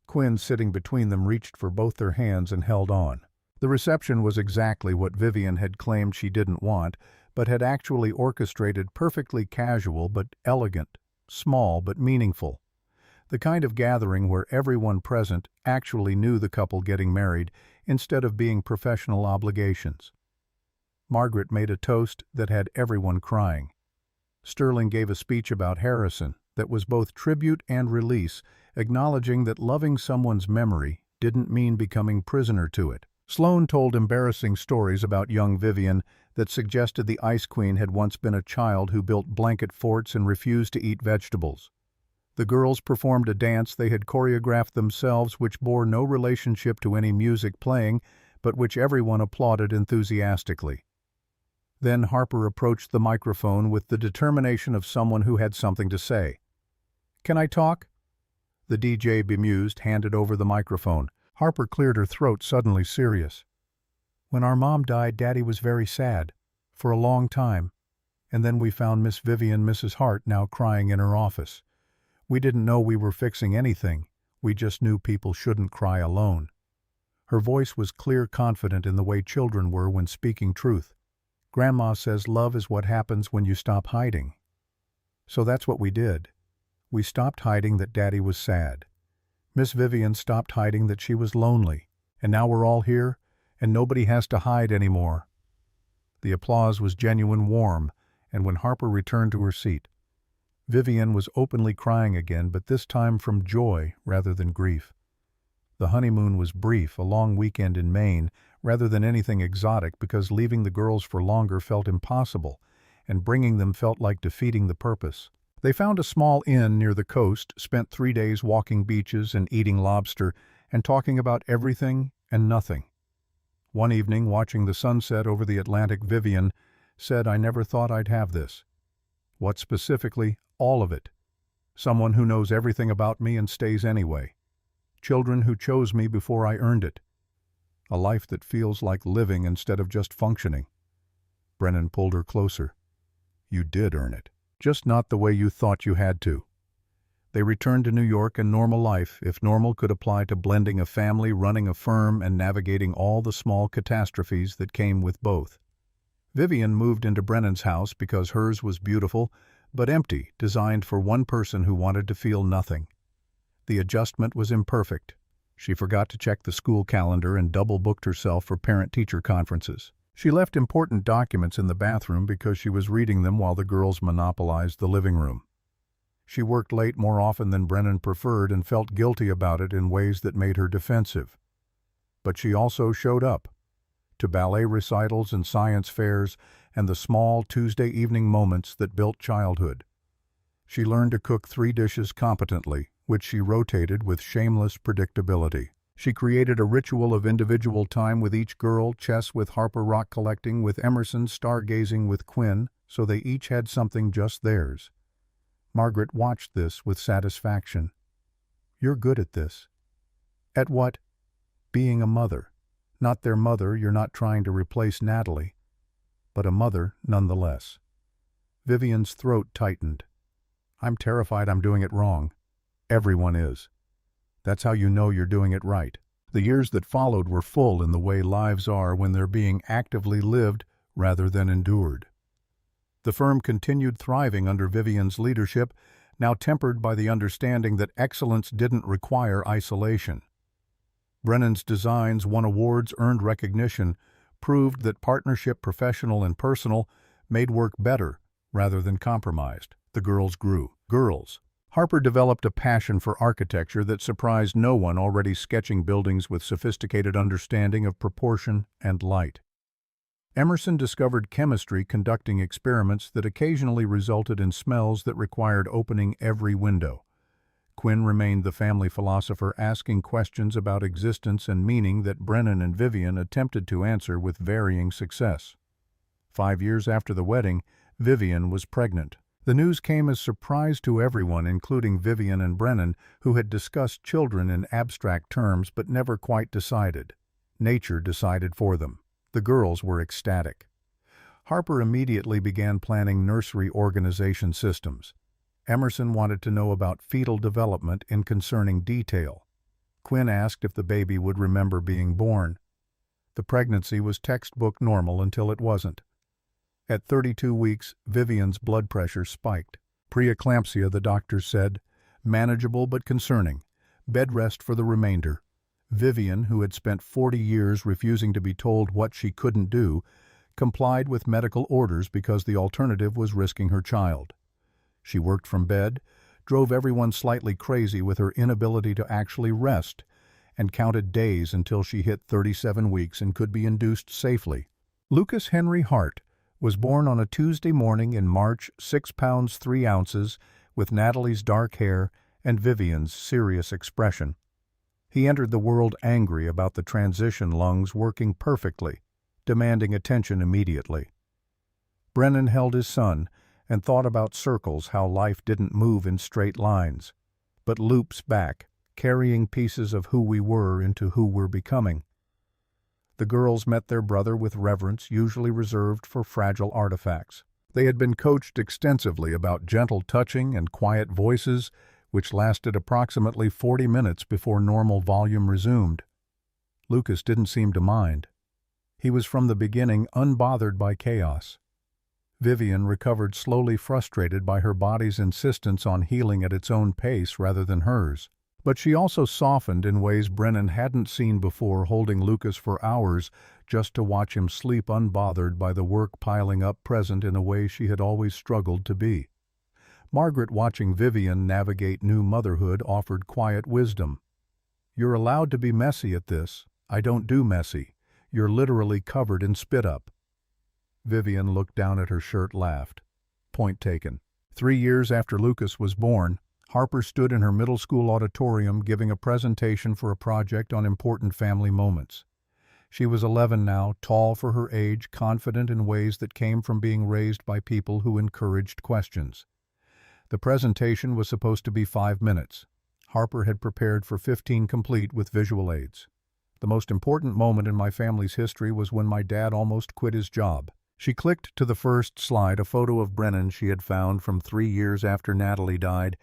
Quinn, sitting between them, reached for both their hands and held on. The reception was exactly what Vivienne had claimed she didn't want, but had actually orchestrated, perfectly casual but elegant, small but meaningful. The kind of gathering where everyone present actually knew the couple getting married instead of being professional obligations. Margaret made a toast that had everyone crying. Sterling gave a speech about Harrison that was both tribute and release, acknowledging that loving someone's memory didn't mean becoming prisoner to it. Sloane told embarrassing stories about young Vivienne that suggested the Ice Queen had once been a child who built blanket forts and refused to eat vegetables. The girls performed a dance they had choreographed themselves which bore no relationship to any music playing, but which everyone applauded enthusiastically. Then Harper approached the microphone with the determination of someone who had something to say. Can I talk? The DJ, bemused, handed over the microphone. Harper cleared her throat, suddenly serious. When our mom died, Daddy was very sad, for a long time, and then we found Miss Vivienne, Mrs. Hart, now crying in her office. We didn't know we were fixing anything, we just knew people shouldn't cry alone. Her voice was clear, confident in the way children were when speaking truth. Grandma says love is what happens when you stop hiding. So that's what we did. We stopped hiding that Daddy was sad. Miss Vivienne stopped hiding that she was lonely, and now we're all here, and nobody has to hide anymore. The applause was genuine, warm, and when Harper returned to her seat, Vivienne was openly crying again, but this time from joy rather than grief. The honeymoon was brief, a long weekend in Maine, rather than anything exotic, because leaving the girls for longer felt impossible, and bringing them felt like defeating the purpose. They found a small inn near the coast, spent 3 days walking beaches and eating lobster, and talking about everything and nothing. One evening, watching the sunset over the Atlantic, Vivienne said, I never thought I'd have this. What specifically? All of it. Someone who knows everything about me and stays anyway. Children who chose me before I earned it. A life that feels like living instead of just functioning. Brennan pulled her closer. You did earn it. Just not the way you thought you had to. They returned to New York and normal life, if normal could apply to blending a family, running a firm, and navigating all the small catastrophes that came with both. Vivienne moved into Brennan's house because hers was beautiful, but empty, designed for one person who wanted to feel nothing. The adjustment was imperfect. She forgot to check the school calendar and double-booked herself for parent-teacher conferences. She left important documents in the bathroom because she was reading them while the girls monopolized the living room. She worked late more often than Brennan preferred and felt guilty about it in ways that made her defensive. But she also showed up to ballet recitals and science fairs and the small Tuesday evening moments that built childhood. She learned to cook 3 dishes competently, which she rotated with shameless predictability. She created a ritual of individual time with each girl, chess with Harper, rock collecting with Emerson, stargazing with Quinn, so they each had something just theirs. Margaret watched this with satisfaction. You're good at this. At what? Being a mother. Not their mother, you're not trying to replace Natalie, but a mother nonetheless. Vivienne's throat tightened. I'm terrified I'm doing it wrong. Everyone is. That's how you know you're doing it right. The years that followed were full in the way lives are when they're being actively lived rather than endured. The firm continued thriving under Vivienne's leadership, now tempered by the understanding that excellence didn't require isolation. Brennan's designs won awards, earned recognition, proved that partnership, professional and personal, made work better rather than compromised. The girls grew. Harper developed a passion for architecture that surprised no one already sketching buildings with sophisticated understanding of proportion and light. Emerson discovered chemistry, conducting experiments that occasionally resulted in smells that required opening every window. Quinn remained the family philosopher, asking questions about existence and meaning that Brennan and Vivienne attempted to answer with varying success. 5 years after the wedding, Vivienne was pregnant. The news came as surprise to everyone, including Vivienne and Brennan, who had discussed children in abstract terms but never quite decided. Nature decided for them. The girls were ecstatic. Harper immediately began planning nursery organization systems. Emerson wanted to know about fetal development in concerning detail. Quinn asked if the baby would remember being born. The pregnancy was textbook normal until it wasn't. At 32 weeks, Vivienne's blood pressure spiked. Preeclampsia, the doctors said. Manageable but concerning. Bed rest for the remainder. Vivienne, who had spent 40 years refusing to be told what she couldn't do, complied with medical orders because the alternative was risking her child. She worked from bed, drove everyone slightly crazy with her inability to actually rest, and counted days until she hit 37 weeks and could be induced safely. Lucas Henry Hart was born on a Tuesday morning in March, 6 pounds 3 ounces, with Natalie's dark hair and Vivienne's serious expression. He entered the world angry about the transition lungs working perfectly, demanding attention immediately. Brennan held his son and thought about circles, how life didn't move in straight lines, but loops back, carrying pieces of who we were into who we're becoming. The girls met their brother with reverence usually reserved for fragile artifacts. They had been coached extensively about gentle touching and quiet voices, which lasted approximately 40 minutes before normal volume resumed. Lucas didn't seem to mind. He was from the beginning unbothered by chaos. Vivienne recovered slowly, frustrated by her body's insistence on healing at its own pace rather than hers. But she also softened in ways Brennan hadn't seen before, holding Lucas for hours just to watch him sleep unbothered by the work piling up, present in a way she had always struggled to be. Margaret, watching Vivienne navigate new motherhood, offered quiet wisdom. You're allowed to be messy at this. I don't do messy. You're literally covered in spit up. Vivienne looked down at her shirt, laughed. Point taken. 3 years after Lucas was born, Harper stood in her middle school auditorium giving a presentation for a project on important family moments. She was 11 now, tall for her age, confident in ways that came from being raised by people who encouraged questions. The presentation was supposed to be 5 minutes. Harper had prepared for 15 complete with visual aids. The most important moment in my family's history was when my dad almost quit his job. She clicked to the first slide, a photo of Brennan she had found from 3 years after Natalie died,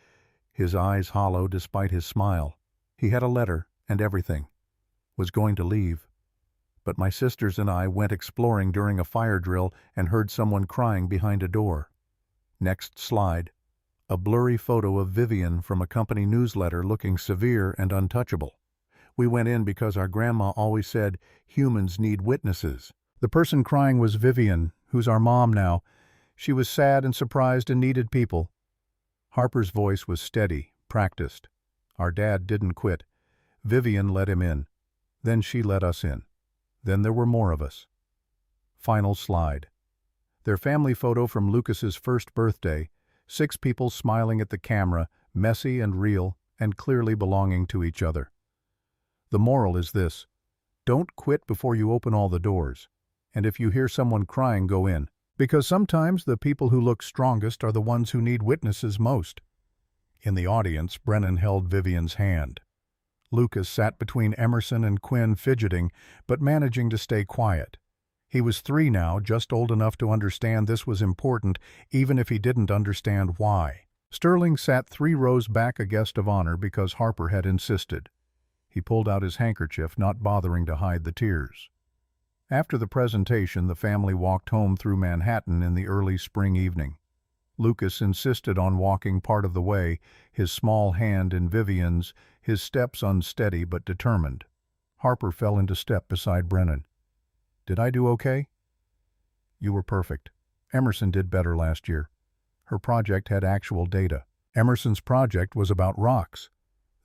his eyes hollow despite his smile. He had a letter and everything. Was going to leave. But my sisters and I went exploring during a fire drill and heard someone crying behind a door. Next slide. A blurry photo of Vivienne from a company newsletter looking severe and untouchable. We went in because our grandma always said, humans need witnesses. The person crying was Vivienne, who's our mom now. She was sad and surprised and needed people. Harper's voice was steady, practiced. Our dad didn't quit. Vivienne let him in. Then she let us in. Then there were more of us. Final slide. Their family photo from Lucas's first birthday, 6 people smiling at the camera, messy and real, and clearly belonging to each other. The moral is this: don't quit before you open all the doors. And if you hear someone crying, go in. Because sometimes the people who look strongest are the ones who need witnesses most. In the audience, Brennan held Vivienne's hand. Lucas sat between Emerson and Quinn, fidgeting, but managing to stay quiet. He was 3 now, just old enough to understand this was important, even if he didn't understand why. Sterling sat 3 rows back, a guest of honor, because Harper had insisted. He pulled out his handkerchief, not bothering to hide the tears. After the presentation, the family walked home through Manhattan in the early spring evening. Lucas insisted on walking part of the way, his small hand in Vivienne's, his steps unsteady but determined. Harper fell into step beside Brennan. "Did I do okay?" "You were perfect. Emerson did better last year. Her project had actual data. Emerson's project was about rocks.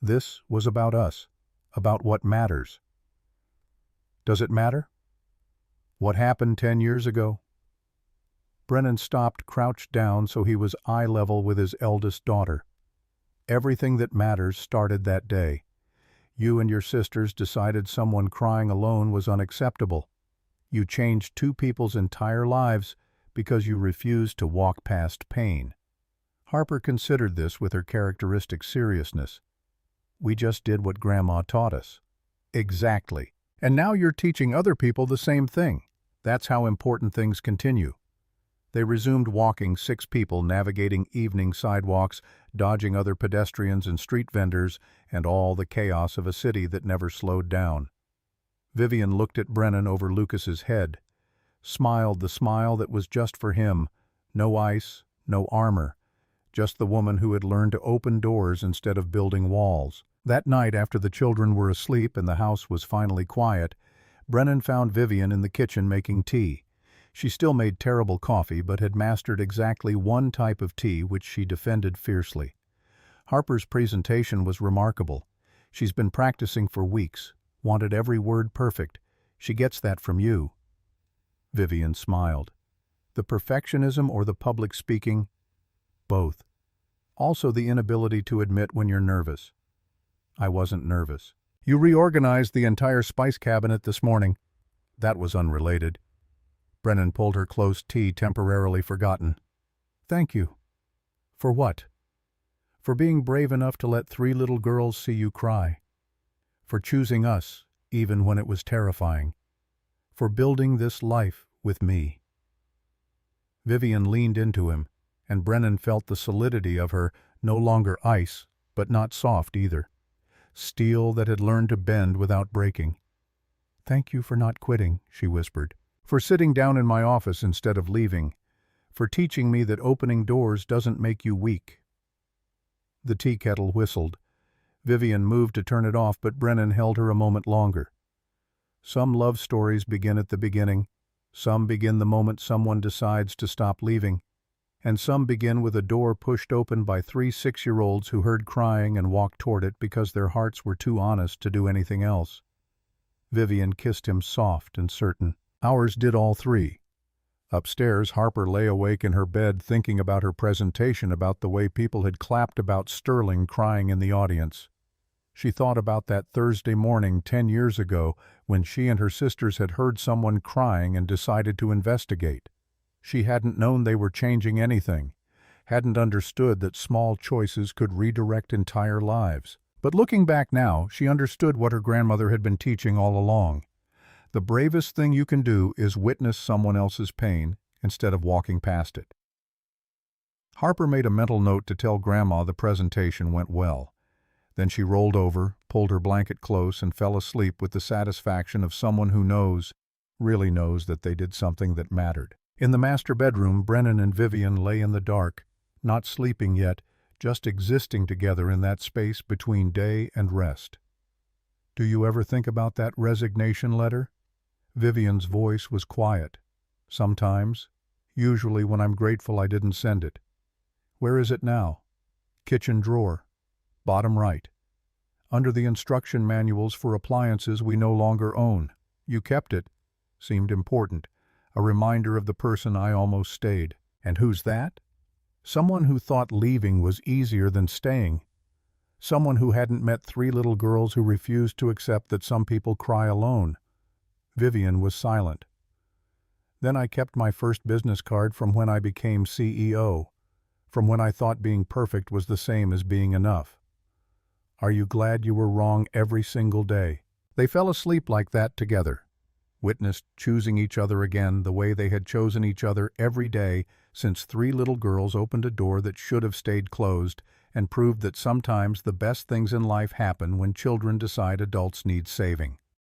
This was about us, about what matters." "Does it matter? What happened 10 years ago?" Brennan stopped, crouched down so he was eye level with his eldest daughter. "Everything that matters started that day. You and your sisters decided someone crying alone was unacceptable. You changed 2 people's entire lives because you refused to walk past pain." Harper considered this with her characteristic seriousness. "We just did what Grandma taught us." "Exactly. And now you're teaching other people the same thing. That's how important things continue." They resumed walking, 6 people navigating evening sidewalks, dodging other pedestrians and street vendors, and all the chaos of a city that never slowed down. Vivienne looked at Brennan over Lucas's head, smiled the smile that was just for him, no ice, no armor, just the woman who had learned to open doors instead of building walls. That night, after the children were asleep and the house was finally quiet, Brennan found Vivienne in the kitchen making tea. She still made terrible coffee, but had mastered exactly one type of tea which she defended fiercely. Harper's presentation was remarkable. She's been practicing for weeks, wanted every word perfect. She gets that from you. Vivienne smiled. The perfectionism or the public speaking? Both. Also the inability to admit when you're nervous. I wasn't nervous. You reorganized the entire spice cabinet this morning. That was unrelated. Brennan pulled her close, tea temporarily forgotten. Thank you. For what? For being brave enough to let 3 little girls see you cry. For choosing us, even when it was terrifying. For building this life with me. Vivienne leaned into him, and Brennan felt the solidity of her, no longer ice, but not soft either. Steel that had learned to bend without breaking. Thank you for not quitting, she whispered. For sitting down in my office instead of leaving. For teaching me that opening doors doesn't make you weak. The tea kettle whistled. Vivienne moved to turn it off, but Brennan held her a moment longer. Some love stories begin at the beginning. Some begin the moment someone decides to stop leaving. And some begin with a door pushed open by 3 6-year-olds who heard crying and walked toward it because their hearts were too honest to do anything else. Vivienne kissed him soft and certain. Ours did all 3. Upstairs, Harper lay awake in her bed thinking about her presentation, about the way people had clapped about Sterling crying in the audience. She thought about that Thursday morning 10 years ago when she and her sisters had heard someone crying and decided to investigate. She hadn't known they were changing anything, hadn't understood that small choices could redirect entire lives. But looking back now, she understood what her grandmother had been teaching all along. The bravest thing you can do is witness someone else's pain instead of walking past it. Harper made a mental note to tell Grandma the presentation went well. Then she rolled over, pulled her blanket close, and fell asleep with the satisfaction of someone who knows, really knows, that they did something that mattered. In the master bedroom, Brennan and Vivienne lay in the dark, not sleeping yet, just existing together in that space between day and rest. "Do you ever think about that resignation letter?" Vivienne's voice was quiet. "Sometimes. Usually when I'm grateful I didn't send it." "Where is it now?" "Kitchen drawer. Bottom right. Under the instruction manuals for appliances we no longer own. You kept it." Seemed important. A reminder of the person I almost stayed. "And who's that?" "Someone who thought leaving was easier than staying. Someone who hadn't met 3 little girls who refused to accept that some people cry alone." Vivienne was silent. "Then I kept my first business card from when I became CEO, from when I thought being perfect was the same as being enough. Are you glad you were wrong every single day?" They fell asleep like that together, witnessed choosing each other again the way they had chosen each other every day since 3 little girls opened a door that should have stayed closed, and proved that sometimes the best things in life happen when children decide adults need saving.